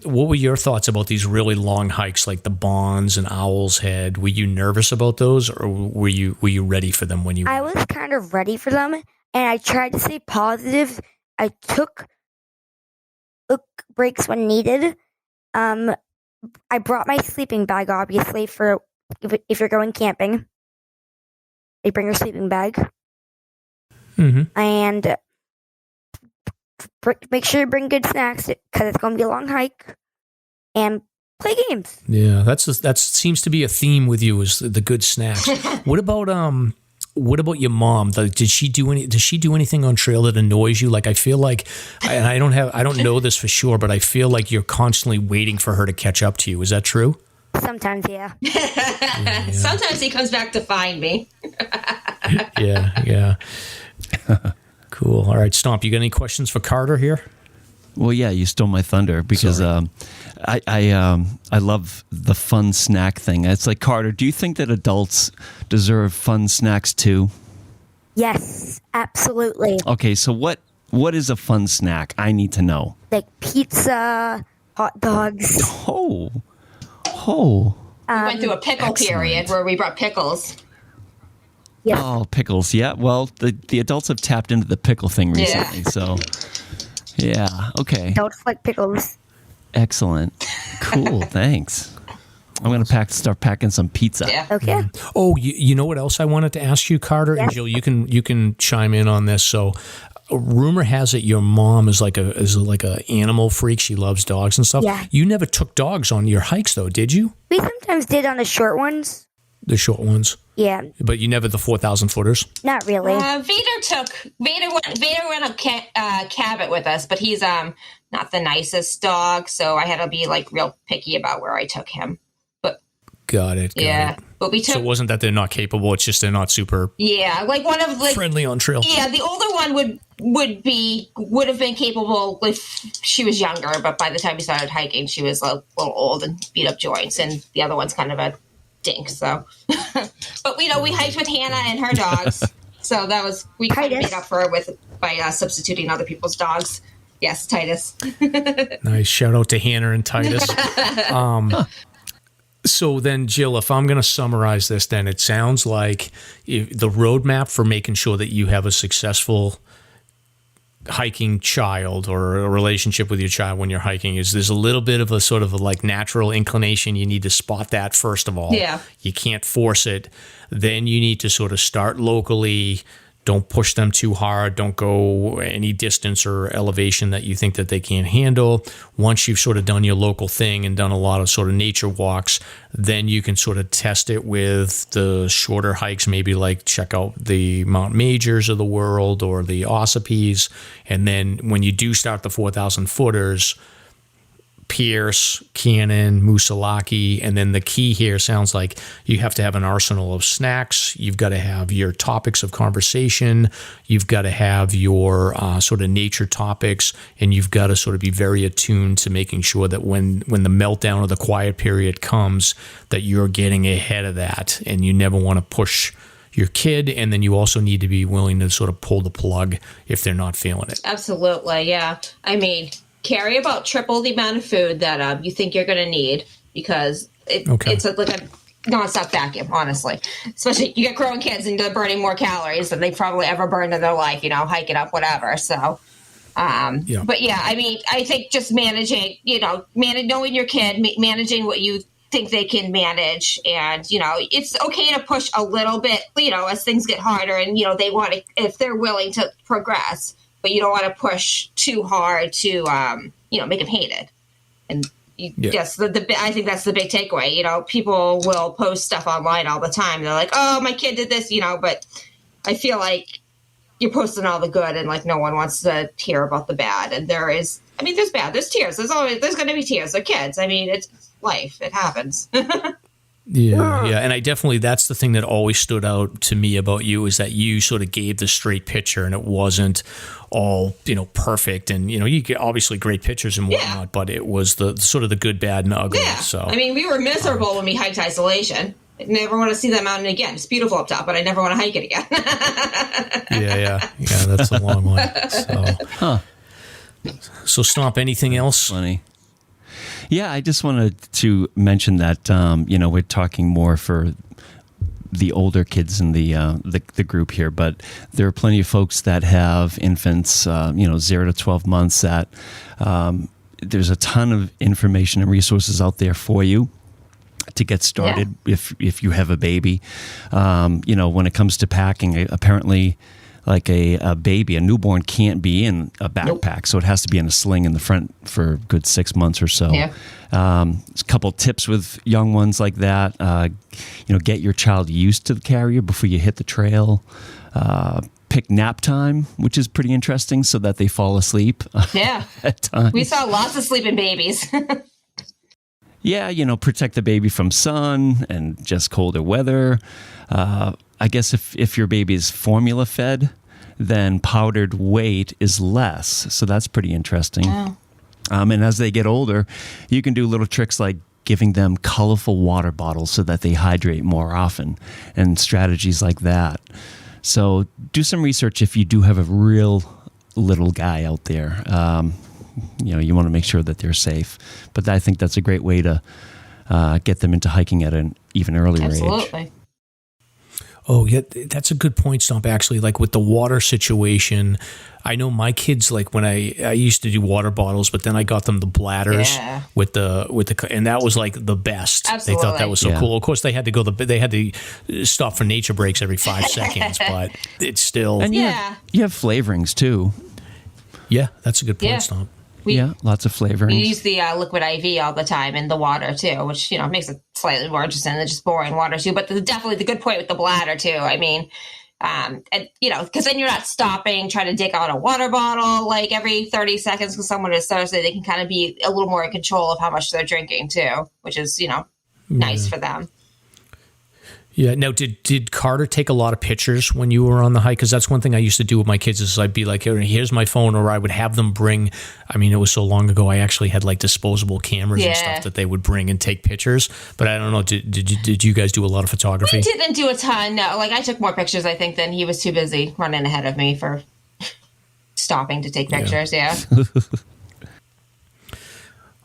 were your thoughts about these really long hikes, like the Bonds and Owl's Head? Were you nervous about those, or were you ready for them when you? I was kind of ready for them, and I tried to stay positive. I took breaks when needed. I brought my sleeping bag, obviously, for if you're going camping. You bring your sleeping bag. Mm-hmm. And make sure to bring good snacks because it's going to be a long hike, and play games. Yeah, that seems to be a theme with you, is the good snacks. What about your mom? Does she do anything on trail that annoys you? Like, I feel like, and I don't know this for sure, but I feel like you're constantly waiting for her to catch up to you. Is that true? Sometimes, yeah. Sometimes he comes back to find me. Yeah. Cool. All right, Stomp, you got any questions for Carter here? Well, yeah, you stole my thunder because I love the fun snack thing. It's like, Carter, do you think that adults deserve fun snacks too? Yes, absolutely. Okay, so what is a fun snack? I need to know. Like pizza, hot dogs. Oh. We went through a pickle period where we brought pickles. Yes. Oh, pickles. Yeah, well, the adults have tapped into the pickle thing recently, so... Yeah, okay. Adults like pickles. Excellent. Cool, thanks. I'm going to start packing some pizza. Yeah. Okay. Oh, you know what else I wanted to ask you, Carter? Yes. And Jill, you can chime in on this. So, rumor has it your mom is like a animal freak. She loves dogs and stuff. Yeah. You never took dogs on your hikes, though, did you? We sometimes did on the short ones. The short ones. Yeah. But you never the 4,000 footers? Not really. Vader went up Cabot with us, but he's not the nicest dog, so I had to be like real picky about where I took him. But Got it. but we took. So it wasn't that they're not capable; it's just they're not super. Yeah, like one of friendly on trail. Yeah, the older one would have been capable if she was younger, but by the time we started hiking, she was a little old and beat up joints, and the other one's kind of a dink. So, but we hiked with Hannah and her dogs, so that was we kind of made up for it by substituting other people's dogs. Yes, Titus. Nice shout out to Hannah and Titus. So then, Jill, if I'm going to summarize this, then it sounds like the roadmap for making sure that you have a successful hiking child or a relationship with your child when you're hiking is there's a little bit of a sort of a like natural inclination. You need to spot that first of all. Yeah. You can't force it. Then you need to sort of start locally. Don't push them too hard. Don't go any distance or elevation that you think that they can't handle. Once you've sort of done your local thing and done a lot of sort of nature walks, then you can sort of test it with the shorter hikes, maybe like check out the Mount Majors of the world or the Ossipes. And then when you do start the 4,000 footers, Pierce, Cannon, Musalaki, and then the key here sounds like you have to have an arsenal of snacks. You've got to have your topics of conversation. You've got to have your sort of nature topics, and you've got to sort of be very attuned to making sure that when the meltdown or the quiet period comes, that you're getting ahead of that, and you never want to push your kid, and then you also need to be willing to sort of pull the plug if they're not feeling it. Absolutely, yeah. I mean, carry about triple the amount of food that you think you're going to need because it's like a nonstop vacuum, honestly. Especially you get growing kids and they're burning more calories than they've probably ever burned in their life, hiking up, whatever. So, but yeah, I mean, I think just managing, knowing your kid, managing what you think they can manage. And, it's okay to push a little bit, as things get harder and, they want to, if they're willing to progress. But you don't want to push too hard to, make them hate it. And I think that's the big takeaway. People will post stuff online all the time. They're like, oh, my kid did this, but I feel like you're posting all the good and like no one wants to hear about the bad. And there's bad, there's tears. There's going to be tears. They're kids. I mean, it's life. It happens. Yeah. And I definitely, that's the thing that always stood out to me about you is that you sort of gave the straight picture and it wasn't all, perfect. And, you get obviously great pictures and whatnot, but it was the sort of the good, bad, and ugly. Yeah. So, I mean, we were miserable when we hiked Isolation. I never want to see that mountain again. It's beautiful up top, but I never want to hike it again. Yeah. That's a long one. So Stomp, anything else? Funny. Yeah, I just wanted to mention that we're talking more for the older kids in the group here, but there are plenty of folks that have infants, 0 to 12 months. That there's a ton of information and resources out there for you to get started if you have a baby. When it comes to packing, apparently like a baby. A newborn can't be in a backpack, so it has to be in a sling in the front for a good 6 months or so. Yeah. A couple tips with young ones like that. Get your child used to the carrier before you hit the trail. Pick nap time, which is pretty interesting, so that they fall asleep. Yeah. At times. We saw lots of sleeping babies. Yeah, protect the baby from sun and just colder weather. I guess if your baby is formula fed, then powdered weight is less. So that's pretty interesting. Wow. And as they get older, you can do little tricks like giving them colorful water bottles so that they hydrate more often, and strategies like that. So do some research if you do have a real little guy out there. You want to make sure that they're safe. But I think that's a great way to get them into hiking at an even earlier age. Absolutely. Oh, yeah, that's a good point, Stump, actually. Like with the water situation, I know my kids, like when I used to do water bottles, but then I got them the bladders with the and that was like the best. Absolutely. They thought that was so cool. Of course, they had to stop for nature breaks every 5 seconds, but it's still. And you have flavorings too. Yeah, that's a good point, Stump. Lots of flavorings. We use the liquid IV all the time in the water too, which makes it slightly more interesting than just boring water too. But definitely the good point with the bladder too. I mean, because then you're not stopping trying to dig out a water bottle like every 30 seconds because someone is thirsty. They can kind of be a little more in control of how much they're drinking too, which is nice for them. Yeah. Now, did Carter take a lot of pictures when you were on the hike? Because that's one thing I used to do with my kids is I'd be like, here's my phone, or I would have them bring, it was so long ago, I actually had like disposable cameras and stuff that they would bring and take pictures. But I don't know, did you guys do a lot of photography? We didn't do a ton, no. Like I took more pictures, I think, than he was too busy running ahead of me for stopping to take pictures,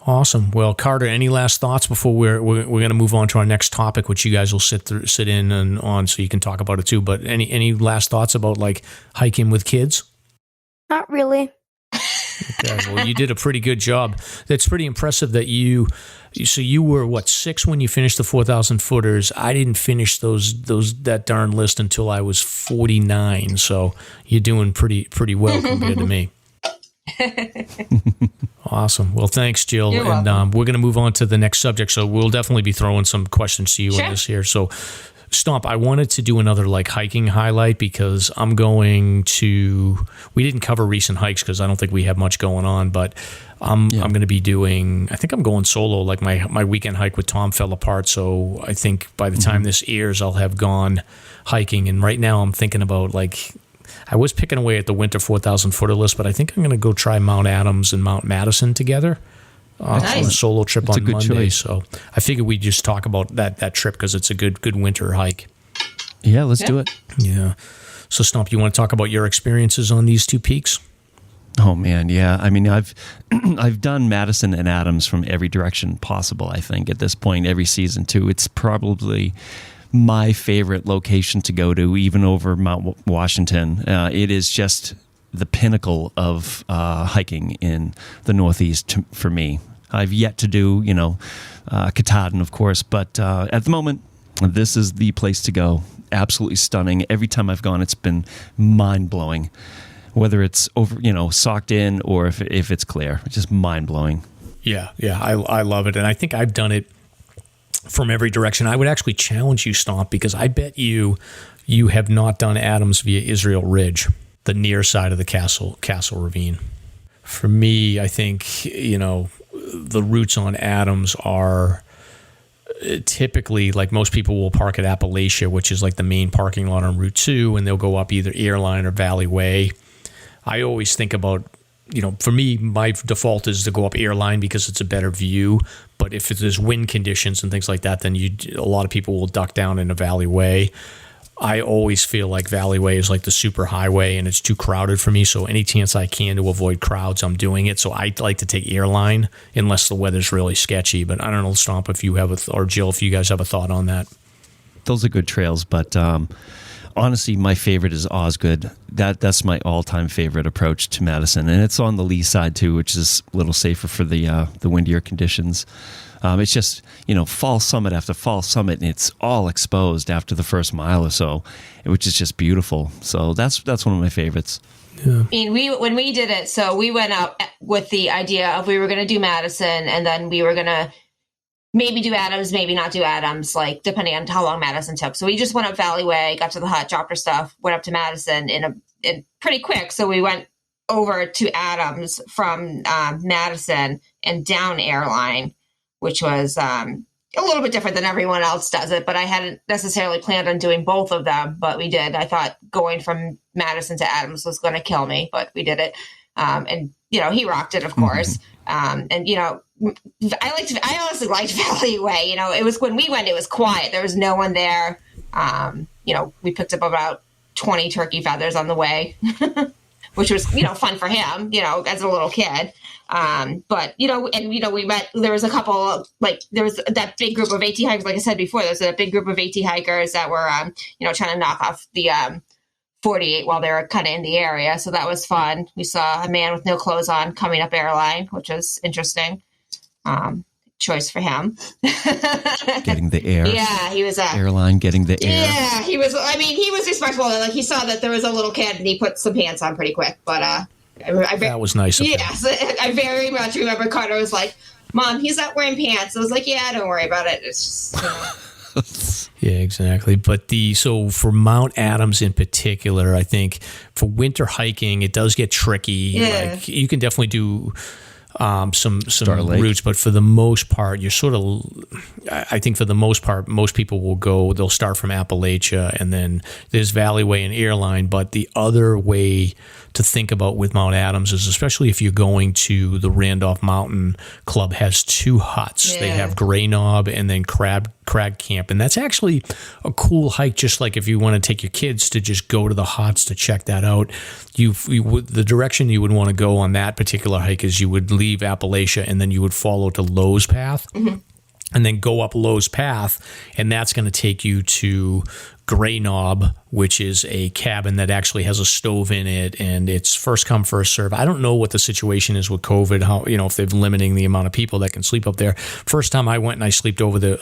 Awesome. Well, Carter, any last thoughts before we're going to move on to our next topic, which you guys will sit in and on, so you can talk about it too. But any last thoughts about like hiking with kids? Not really. Okay. Well, you did a pretty good job. That's pretty impressive that you were 6 when you finished the 4,000 footers. I didn't finish that darn list until I was 49. So you're doing pretty well compared to me. Awesome. Well, thanks, Jill. You're and welcome. we're going to move on to the next subject. So we'll definitely be throwing some questions to you in this here. So, Stomp, I wanted to do another like hiking highlight because we didn't cover recent hikes because I don't think we have much going on, but I'm going to be doing, I think I'm going solo. Like my weekend hike with Tom fell apart. So I think by the time this airs, I'll have gone hiking. And right now I'm thinking about I was picking away at the winter 4,000 footer list, but I think I'm going to go try Mount Adams and Mount Madison together on a solo trip on Monday. Choice. So I figured we'd just talk about that trip because it's a good winter hike. Yeah, let's do it. Yeah. So Stump, you want to talk about your experiences on these two peaks? Oh man, yeah. I mean, I've done Madison and Adams from every direction possible. I think at this point, every season too. It's probably my favorite location to go to, even over Mount Washington. It is just the pinnacle of hiking in the Northeast for me. I've yet to do, Katahdin, of course, but at the moment, this is the place to go. Absolutely stunning. Every time I've gone, it's been mind-blowing. Whether it's over, socked in or if it's clear, it's just mind-blowing. Yeah, I love it. And I think I've done it from every direction. I would actually challenge you, Stomp, because I bet you have not done Adams via Israel Ridge, the near side of the Castle Ravine. For me, I think, the routes on Adams are typically, like most people will park at Appalachia, which is like the main parking lot on Route 2, and they'll go up either Airline or Valley Way. I always think about, for me, my default is to go up Airline because it's a better view. But if there's wind conditions and things like that, then a lot of people will duck down into Valley Way. I always feel like Valley Way is like the super highway and it's too crowded for me. So any chance I can to avoid crowds, I'm doing it. So I like to take Airline unless the weather's really sketchy. But I don't know, Stomp, if you have or Jill, if you guys have a thought on that. Those are good trails, but honestly, my favorite is Osgood. That's my all-time favorite approach to Madison, and it's on the lee side too, which is a little safer for the windier conditions. It's just, fall summit after fall summit, and it's all exposed after the first mile or so, which is just beautiful. So that's one of my favorites. Yeah. I mean, when we did it, so we went out with the idea of we were going to do Madison, and then we were going to maybe do Adams, maybe not do Adams, like depending on how long Madison took. So we just went up Valley Way, got to the hot dropper stuff, went up to Madison in pretty quick. So we went over to Adams from Madison and down Airline, which was a little bit different than everyone else does it, but I hadn't necessarily planned on doing both of them, but we did. I thought going from Madison to Adams was going to kill me, but we did it. And, he rocked it, of course. And, I honestly liked Valley Way. It was when we went, it was quiet. There was no one there. We picked up about 20 turkey feathers on the way, which was, fun for him, as a little kid. But, we met, there was a couple, there was that big group of AT hikers, like I said before, there was a big group of AT hikers that were, trying to knock off the 48 while they were kind of in the area. So that was fun. We saw a man with no clothes on coming up Airline, which was interesting. Choice for him. Getting the air. Yeah, he was Airline getting the air. Yeah, he was respectful. Like he saw that there was a little kid and he put some pants on pretty quick. But that was nice of him. Yes, I very much remember Carter was like, "Mom, he's not wearing pants." I was like, "Yeah, don't worry about it." It's just, Yeah, exactly. But so for Mount Adams in particular, I think for winter hiking, it does get tricky. Yeah. Like you can definitely do some routes, but for the most part, I think for the most part, most people they'll start from Appalachia, and then there's Valley Way and Airline. But the other way to think about with Mount Adams is, especially if you're going to the Randolph Mountain Club, has two huts. Yeah. They have Gray Knob and then Crag Camp, and that's actually a cool hike. Just like if you want to take your kids to just go to the huts to check that out, the direction you would want to go on that particular hike is you would leave Appalachia and then you would follow to Lowe's Path. Mm-hmm. And then go up Lowe's Path, and that's going to take you to Gray Knob, which is a cabin that actually has a stove in it, and it's first come, first serve. I don't know what the situation is with COVID, how if they're limiting the amount of people that can sleep up there. First time I went and I slept over, there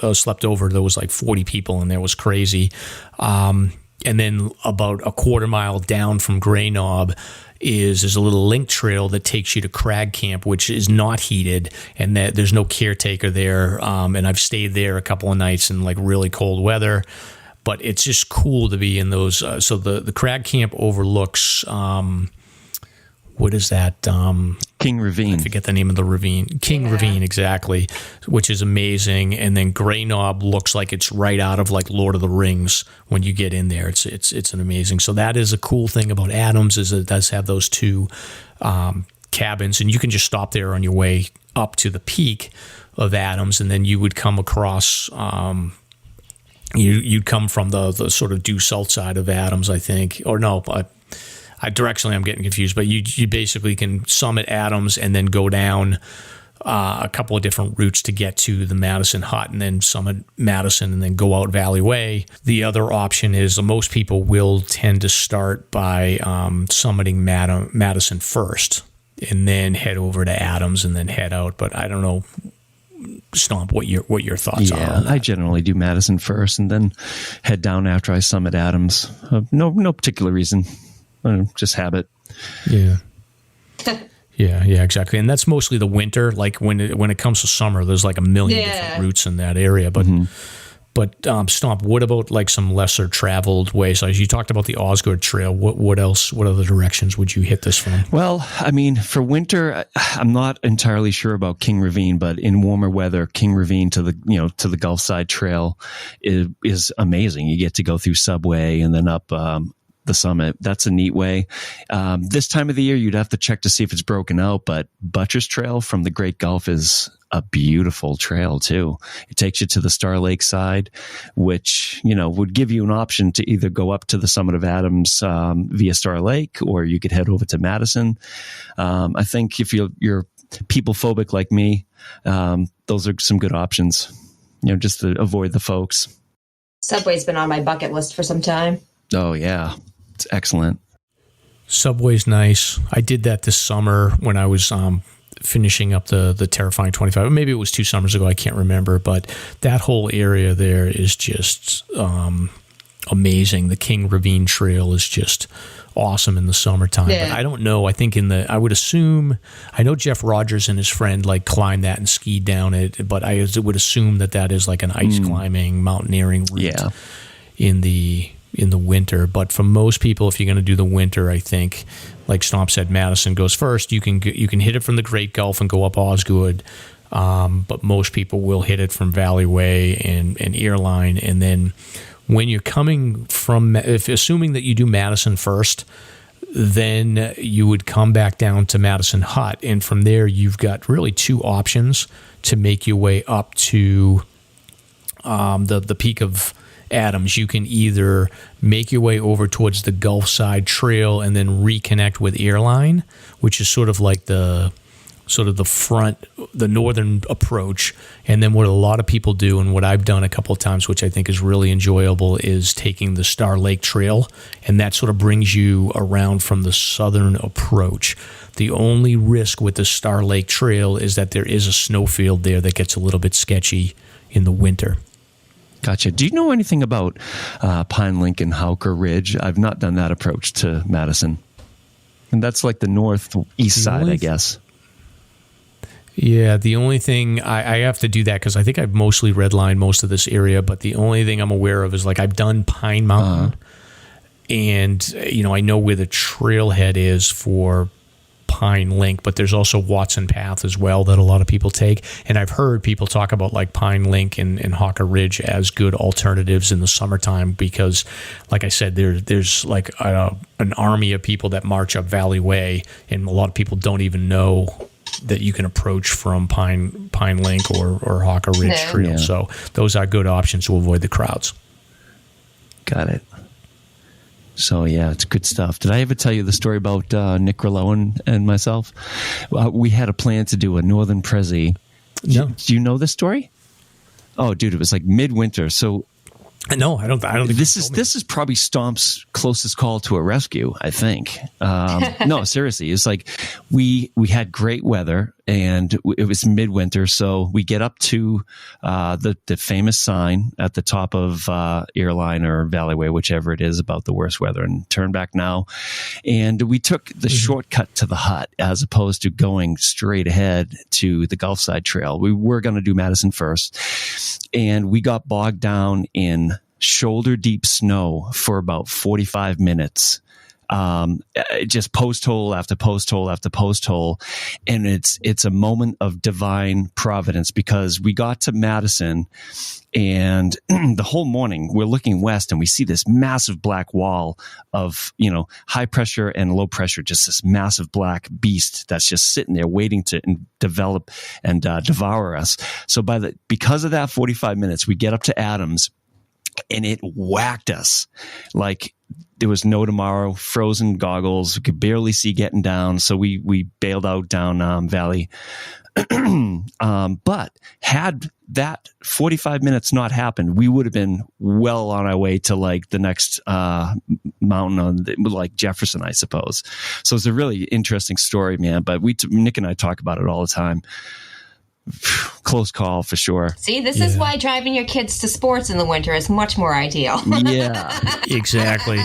was like 40 people, and there was crazy. And then about a quarter mile down from Gray Knob there's a little link trail that takes you to Crag Camp, which is not heated, and that there's no caretaker there. And I've stayed there a couple of nights in like really cold weather, but it's just cool to be in those. So the Crag Camp overlooks, what is that? King Ravine. I forget the name of the ravine. King Ravine, exactly, which is amazing. And then Gray Knob looks like it's right out of like Lord of the Rings when you get in there. It's an amazing. So that is a cool thing about Adams, is it does have those two cabins, and you can just stop there on your way up to the peak of Adams, and then you would come across. You'd come from the sort of due south side of Adams, I think, or no, directionally I'm getting confused, but you basically can summit Adams and then go down a couple of different routes to get to the Madison hut, and then summit Madison and then go out Valley Way. The other option is most people will tend to start by summiting Madison first and then head over to Adams and then head out. But I don't know, Stomp, what your thoughts are on that. I generally do Madison first and then head down after I summit Adams. No particular reason. Just habit. Yeah. Yeah, exactly. And that's mostly the winter. Like when it comes to summer, there's like a million different routes in that area. But Stomp, what about like some lesser traveled ways? So as you talked about the Osgood Trail, what else? What other directions would you hit this from? Well, I mean, for winter, I'm not entirely sure about King Ravine, but in warmer weather, King Ravine to the Gulf Side Trail is amazing. You get to go through Subway and then up the summit. That's a neat way. This time of the year, you'd have to check to see if it's broken out, but Buttress Trail from the Great Gulf is a beautiful trail too. It takes you to the Star Lake side, which, would give you an option to either go up to the summit of Adams via Star Lake, or you could head over to Madison. I think if you're people phobic like me, those are some good options, just to avoid the folks. Subway's been on my bucket list for some time. Oh, yeah. It's excellent. Subway's nice. I did that this summer when I was finishing up the Terrifying 25. Maybe it was 2 summers ago. I can't remember. But that whole area there is just amazing. The King Ravine Trail is just awesome in the summertime. Yeah. But I don't know. I think I would assume, I know Jeff Rogers and his friend like climbed that and skied down it, but I would assume that is like an ice climbing, mountaineering route in the winter. But for most people, if you're going to do the winter, I think, like Stomp said, Madison goes first. You can hit it from the Great Gulf and go up Osgood, but most people will hit it from Valley Way and Earline, and then when you're coming from, assuming that you do Madison first, then you would come back down to Madison Hut, and from there you've got really 2 options to make your way up to the peak of Adams. You can either make your way over towards the Gulf Side Trail and then reconnect with Earline, which is sort of like the northern approach. And then what a lot of people do, and what I've done a couple of times, which I think is really enjoyable, is taking the Star Lake Trail, and that sort of brings you around from the southern approach. The only risk with the Star Lake Trail is that there is a snowfield there that gets a little bit sketchy in the winter. Gotcha. Do you know anything about Pine Link and Hauker Ridge? I've not done that approach to Madison. And that's like the northeast side, I guess. Yeah, the only thing I have to do that because I think I've mostly redlined most of this area, but the only thing I'm aware of is like I've done Pine Mountain, and I know where the trailhead is for Pine Link, but there's also Watson Path as well that a lot of people take, and I've heard people talk about like Pine Link and Hawker Ridge as good alternatives in the summertime because, like I said, there's like an army of people that march up Valley Way, and a lot of people don't even know that you can approach from Pine Link or Hawker Ridge Trail. Yeah. So those are good options to avoid the crowds. Got it. So yeah, it's good stuff. Did I ever tell you the story about Nick Rillo and myself? We had a plan to do a Northern Prezi. No. Do you know this story? Oh, dude, it was like midwinter. So no, I don't think this is probably Stomp's closest call to a rescue, I think. No, seriously, it's like we had great weather and it was midwinter, so we get up to the famous sign at the top of Earline or Valley Way, whichever it is, about the worst weather, and turn back now. And we took the shortcut to the hut as opposed to going straight ahead to the Gulf Side Trail. We were going to do Madison first, and we got bogged down in shoulder deep snow for about 45 minutes. Just post hole after post hole after post hole. And it's a moment of divine providence because we got to Madison and the whole morning we're looking west and we see this massive black wall of, high pressure and low pressure, just this massive black beast that's just sitting there waiting to develop and devour us. So because of that 45 minutes, we get up to Adams and it whacked us like there was no tomorrow, frozen goggles. We could barely see getting down. So we bailed out down Valley. But had that 45 minutes not happened, we would have been well on our way to like the next mountain on like Jefferson, I suppose. So it's a really interesting story, man. But Nick and I talk about it all the time. Close call for sure. See, this is why driving your kids to sports in the winter is much more ideal. Yeah, exactly.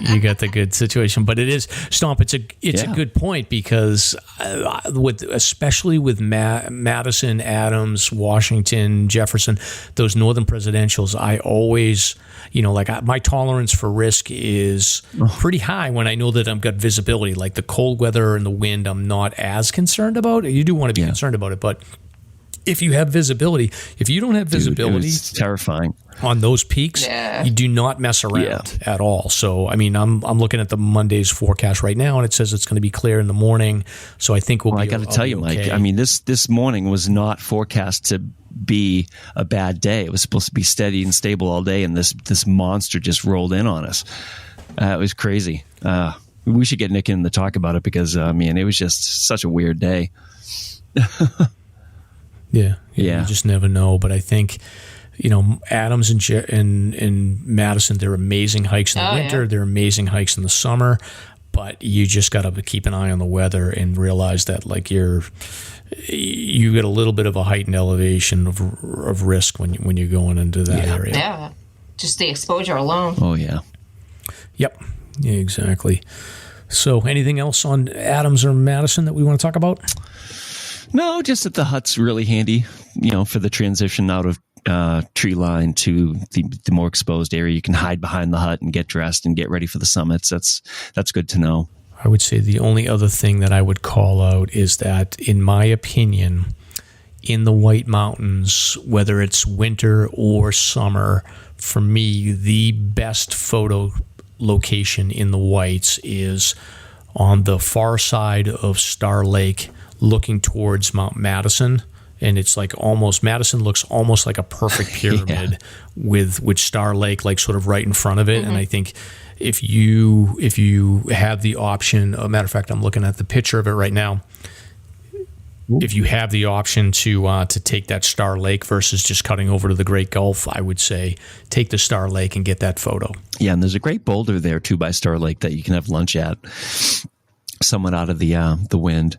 You got the good situation, but it is Stomp. It's a good point because especially with Madison, Adams, Washington, Jefferson, those northern presidentials, I always, my tolerance for risk is pretty high when I know that I've got visibility. Like the cold weather and the wind, I'm not as concerned about. You do want to be concerned about it. But if you have visibility, if you don't have visibility, it's terrifying on those peaks. You do not mess around at all. So, I mean, I'm looking at the Monday's forecast right now, and it says it's going to be clear in the morning. So I think I got to tell you, Mike. I mean, this morning was not forecast to be a bad day. It was supposed to be steady and stable all day, and this monster just rolled in on us. It was crazy. We should get Nick in to talk about it because, it was just such a weird day. Yeah, you just never know. But I think, Adams and Madison, they're amazing hikes in the winter. Yeah. They're amazing hikes in the summer. But you just got to keep an eye on the weather and realize that like you get a little bit of a heightened elevation of risk when you're going into that area. Yeah, just the exposure alone. Oh yeah. Yep. Yeah, exactly. So, anything else on Adams or Madison that we want to talk about? No, just that the hut's really handy, for the transition out of tree line to the more exposed area. You can hide behind the hut and get dressed and get ready for the summits. That's good to know. I would say the only other thing that I would call out is that, in my opinion, in the White Mountains, whether it's winter or summer, for me, the best photo location in the Whites is on the far side of Star Lake, looking towards Mount Madison. And it's like Madison looks almost like a perfect pyramid with Star Lake like sort of right in front of it. Mm-hmm. And I think if you have the option, a matter of fact, I'm looking at the picture of it right now. If you have the option to take that Star Lake versus just cutting over to the Great Gulf, I would say take the Star Lake and get that photo. Yeah, and there's a great boulder there too by Star Lake that you can have lunch at, somewhat out of the wind.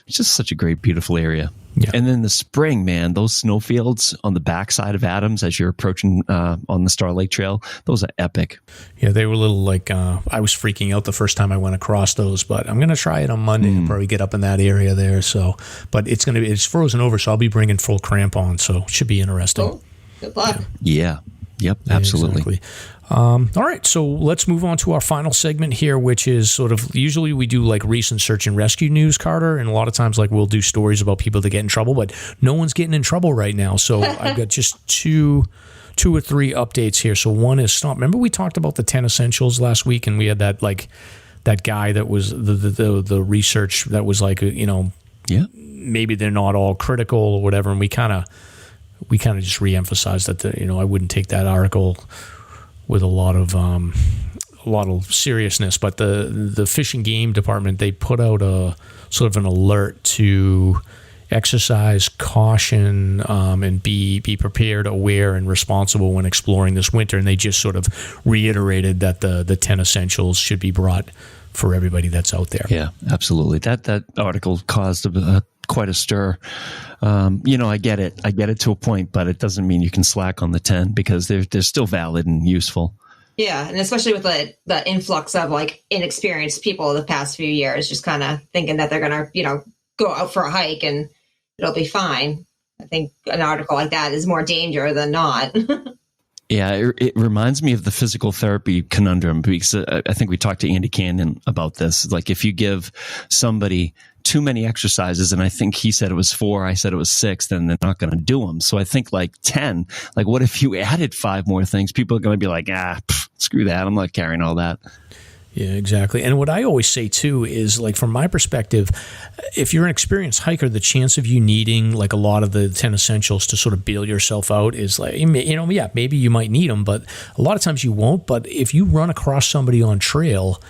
It's just such a great, beautiful area. Yeah. And then the spring, man, those snowfields on the backside of Adams as you're approaching on the Star Lake Trail, those are epic. Yeah, they were a little like, I was freaking out the first time I went across those, but I'm going to try it on Monday and probably get up in that area there. So, but it's frozen over, so I'll be bringing full crampon, so it should be interesting. Oh, good luck. Yeah. Yep, absolutely. Exactly. All right, so let's move on to our final segment here, which is sort of, usually we do like recent search and rescue news, Carter, and a lot of times like we'll do stories about people that get in trouble, but no one's getting in trouble right now. So I've got just two or three updates here. So one is, remember we talked about the 10 essentials last week, and we had that guy that was the research that was like, maybe they're not all critical or whatever, and we kind of just reemphasized that I wouldn't take that article with a lot of seriousness. But the Fish and Game Department, they put out a sort of an alert to exercise caution and be prepared, aware, and responsible when exploring this winter. And they just sort of reiterated that the 10 essentials should be brought for everybody that's out there. Yeah, absolutely. That article caused quite a stir. I get it to a point, but it doesn't mean you can slack on the 10 because they're still valid and useful. Yeah, and especially with the influx of like inexperienced people the past few years, just kind of thinking that they're going to, go out for a hike and it'll be fine. I think an article like that is more danger than not. Yeah, it reminds me of the physical therapy conundrum, because I think we talked to Andy Cannon about this. Like if you give somebody too many exercises, and I think he said it was 4, I said it was 6, then they're not going to do them. So I think like 10, like what if you added 5 more things? People are going to be like, screw that. I'm not carrying all that. Yeah, exactly. And what I always say too is, like, from my perspective, if you're an experienced hiker, the chance of you needing like a lot of the 10 essentials to sort of bail yourself out is like, maybe you might need them, but a lot of times you won't. But if you run across somebody on trail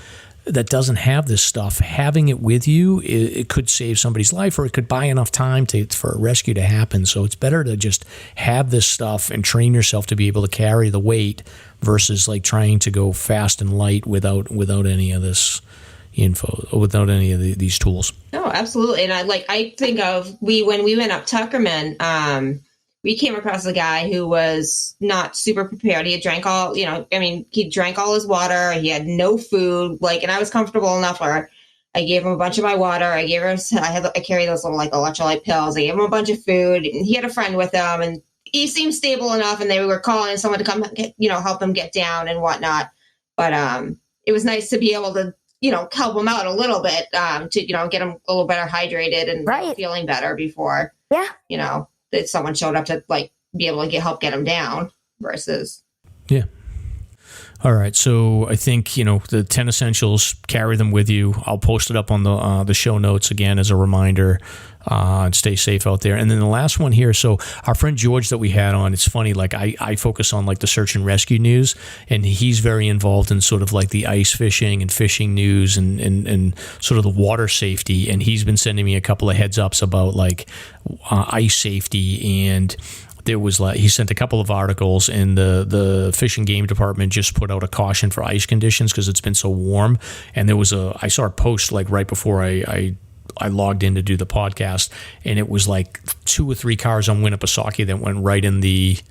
that doesn't have this stuff, having it with you, it could save somebody's life, or it could buy enough time for a rescue to happen. So it's better to just have this stuff and train yourself to be able to carry the weight versus like trying to go fast and light without any of this info, without any of these tools. No, absolutely. And I think of when we went up Tuckerman, we came across a guy who was not super prepared. He had drank he drank all his water. He had no food. And I was comfortable enough where I gave him a bunch of my water. I carry those little like electrolyte pills. I gave him a bunch of food, and he had a friend with him, and he seemed stable enough, and they were calling someone to come, help them get down and whatnot. But it was nice to be able to, help him out a little bit, to, get him a little better hydrated and feeling better before, that someone showed up to like be able to help get him down versus. Yeah. All right. So I think, the 10 essentials, carry them with you. I'll post it up on the show notes again as a reminder, and stay safe out there. And then the last one here. So our friend George that we had on, it's funny, like I focus on like the search and rescue news, and he's very involved in sort of like the ice fishing and fishing news and sort of the water safety. And he's been sending me a couple of heads ups about like ice safety and there was like he sent a couple of articles, and the Fish and Game Department just put out a caution for ice conditions because it's been so warm. And there was I saw a post like right before I logged in to do the podcast, and it was like 2 or 3 cars on Winnipesaukee that went right in the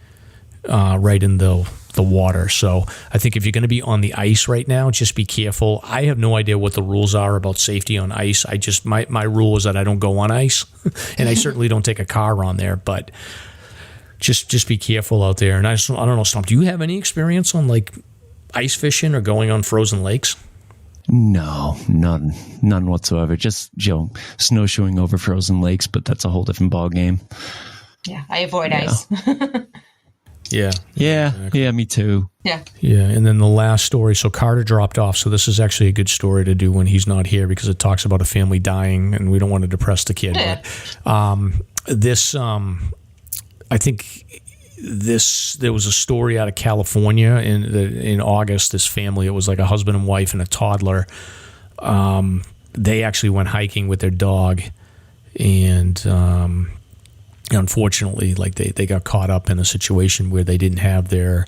water. So I think if you're going to be on the ice right now, just be careful. I have no idea what the rules are about safety on ice. I just my rule is that I don't go on ice, and I certainly don't take a car on there. But just be careful out there. And I don't know, Stump, do you have any experience on like ice fishing or going on frozen lakes? No, none whatsoever. Just snowshoeing over frozen lakes, but that's a whole different ball game. Yeah, I avoid ice. Yeah. Exactly. Yeah, me too. Yeah. And then the last story, so Carter dropped off, so this is actually a good story to do when he's not here because it talks about a family dying, and we don't want to depress the kid. Yeah. But I think there was a story out of California in August. This family, it was like a husband and wife and a toddler. They actually went hiking with their dog, and unfortunately, like they got caught up in a situation where they didn't have their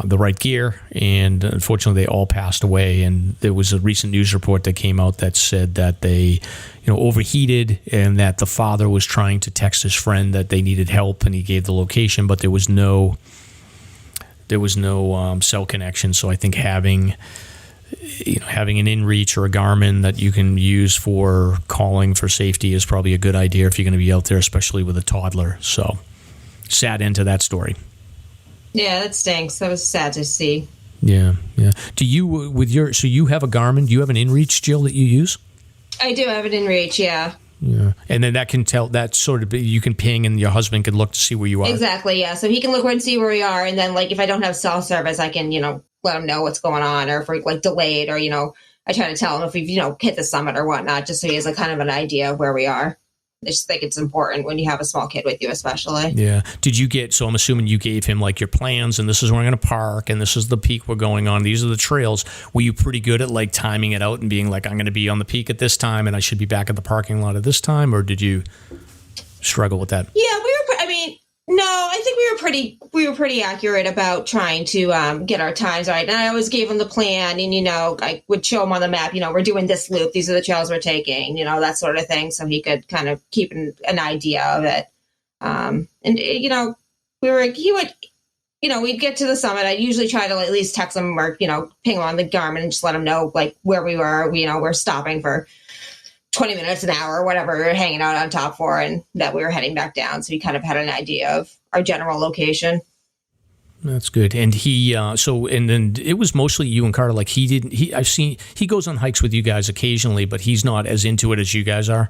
the right gear, and unfortunately, they all passed away. And there was a recent news report that came out that said that they, overheated, and that the father was trying to text his friend that they needed help, and he gave the location, but there was no cell connection. So I think having an inReach or a Garmin that you can use for calling for safety is probably a good idea if you're going to be out there, especially with a toddler. So sad end to that story. Yeah, that stinks. That was sad to see. Yeah. Do you, so you have a Garmin? Do you have an inReach, Jill, that you use? I do have it in reach, yeah. Yeah, and then that can tell, that sort of, you can ping and your husband can look to see where you are. Exactly, yeah. So he can look and see where we are, and then, like, if I don't have cell service, I can, let him know what's going on, or if we're, like, delayed, or, I try to tell him if we've, hit the summit or whatnot, just so he has a kind of an idea of where we are. I just think it's important when you have a small kid with you, especially. Yeah. So I'm assuming you gave him like your plans, and this is where I'm going to park, and this is the peak we're going on. These are the trails. Were you pretty good at like timing it out and being like, I'm going to be on the peak at this time and I should be back at the parking lot at this time? Or did you struggle with that? Yeah, no, I think we were pretty accurate about trying to get our times right. And I always gave him the plan, and I would show him on the map, we're doing this loop, these are the trails we're taking, that sort of thing, so he could kind of keep an idea of it. We'd get to the summit. I'd usually try to at least text him or ping him on the Garmin and just let him know like where we were. We're stopping for 20 minutes, an hour, or whatever we were hanging out on top for, and that we were heading back down. So he kind of had an idea of our general location. That's good. And and then it was mostly you and Carter. Like I've seen, he goes on hikes with you guys occasionally, but he's not as into it as you guys are.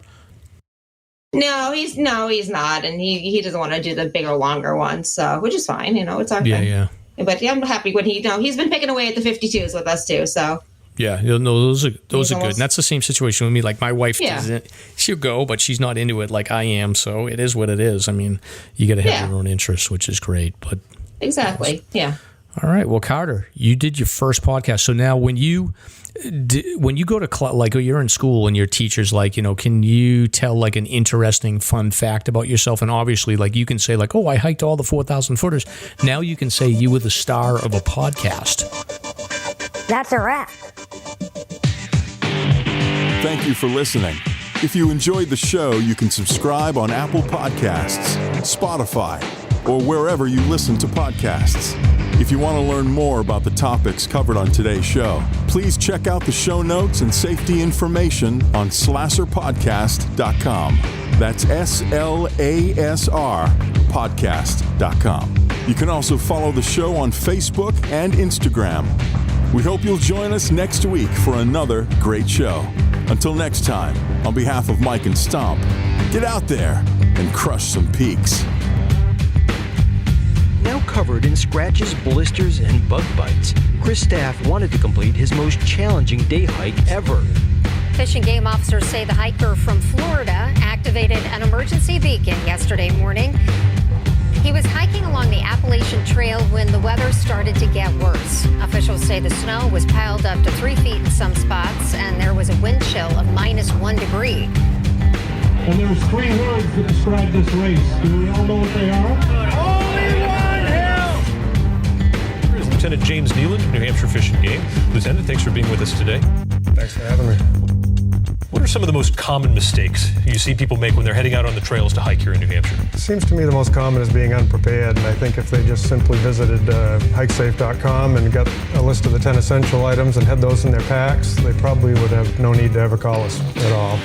No, he's not. And he doesn't want to do the bigger, longer ones. So, which is fine. It's our thing. Yeah. But I'm happy when he's been picking away at the 52s with us too. So. Yeah, those are good. And that's the same situation with me. Like my wife doesn't, she'll go, but she's not into it like I am. So it is what it is. I mean, you got to have your own interests, which is great. But exactly, yeah. All right. Well, Carter, you did your first podcast. So now when you go to like you're in school and your teacher's like, can you tell like an interesting, fun fact about yourself? And obviously, like you can say like, oh, I hiked all the 4,000 footers. Now you can say you were the star of a podcast. That's a wrap. Thank you for listening. If you enjoyed the show, you can subscribe on Apple Podcasts, Spotify, or wherever you listen to podcasts. If you want to learn more about the topics covered on today's show, please check out the show notes and safety information on SLASRpodcast.com. That's SLASR podcast.com. You can also follow the show on Facebook and Instagram. We hope you'll join us next week for another great show. Until next time, on behalf of Mike and Stomp, get out there and crush some peaks. Now covered in scratches, blisters, and bug bites, Chris Staff wanted to complete his most challenging day hike ever. Fish and Game officers say the hiker from Florida activated an emergency beacon yesterday morning. He was hiking along the Appalachian Trail when the weather started to get worse. Officials say the snow was piled up to 3 feet in some spots, and there was a wind chill of -1 degree. And there's 3 words that describe this race. Do we all know what they are? Only one hill! Here is Lieutenant James Neeland, New Hampshire Fish and Game. Lieutenant, thanks for being with us today. Thanks for having me. What are some of the most common mistakes you see people make when they're heading out on the trails to hike here in New Hampshire? It seems to me the most common is being unprepared, and I think if they just simply visited hikesafe.com and got a list of the 10 essential items and had those in their packs, they probably would have no need to ever call us at all.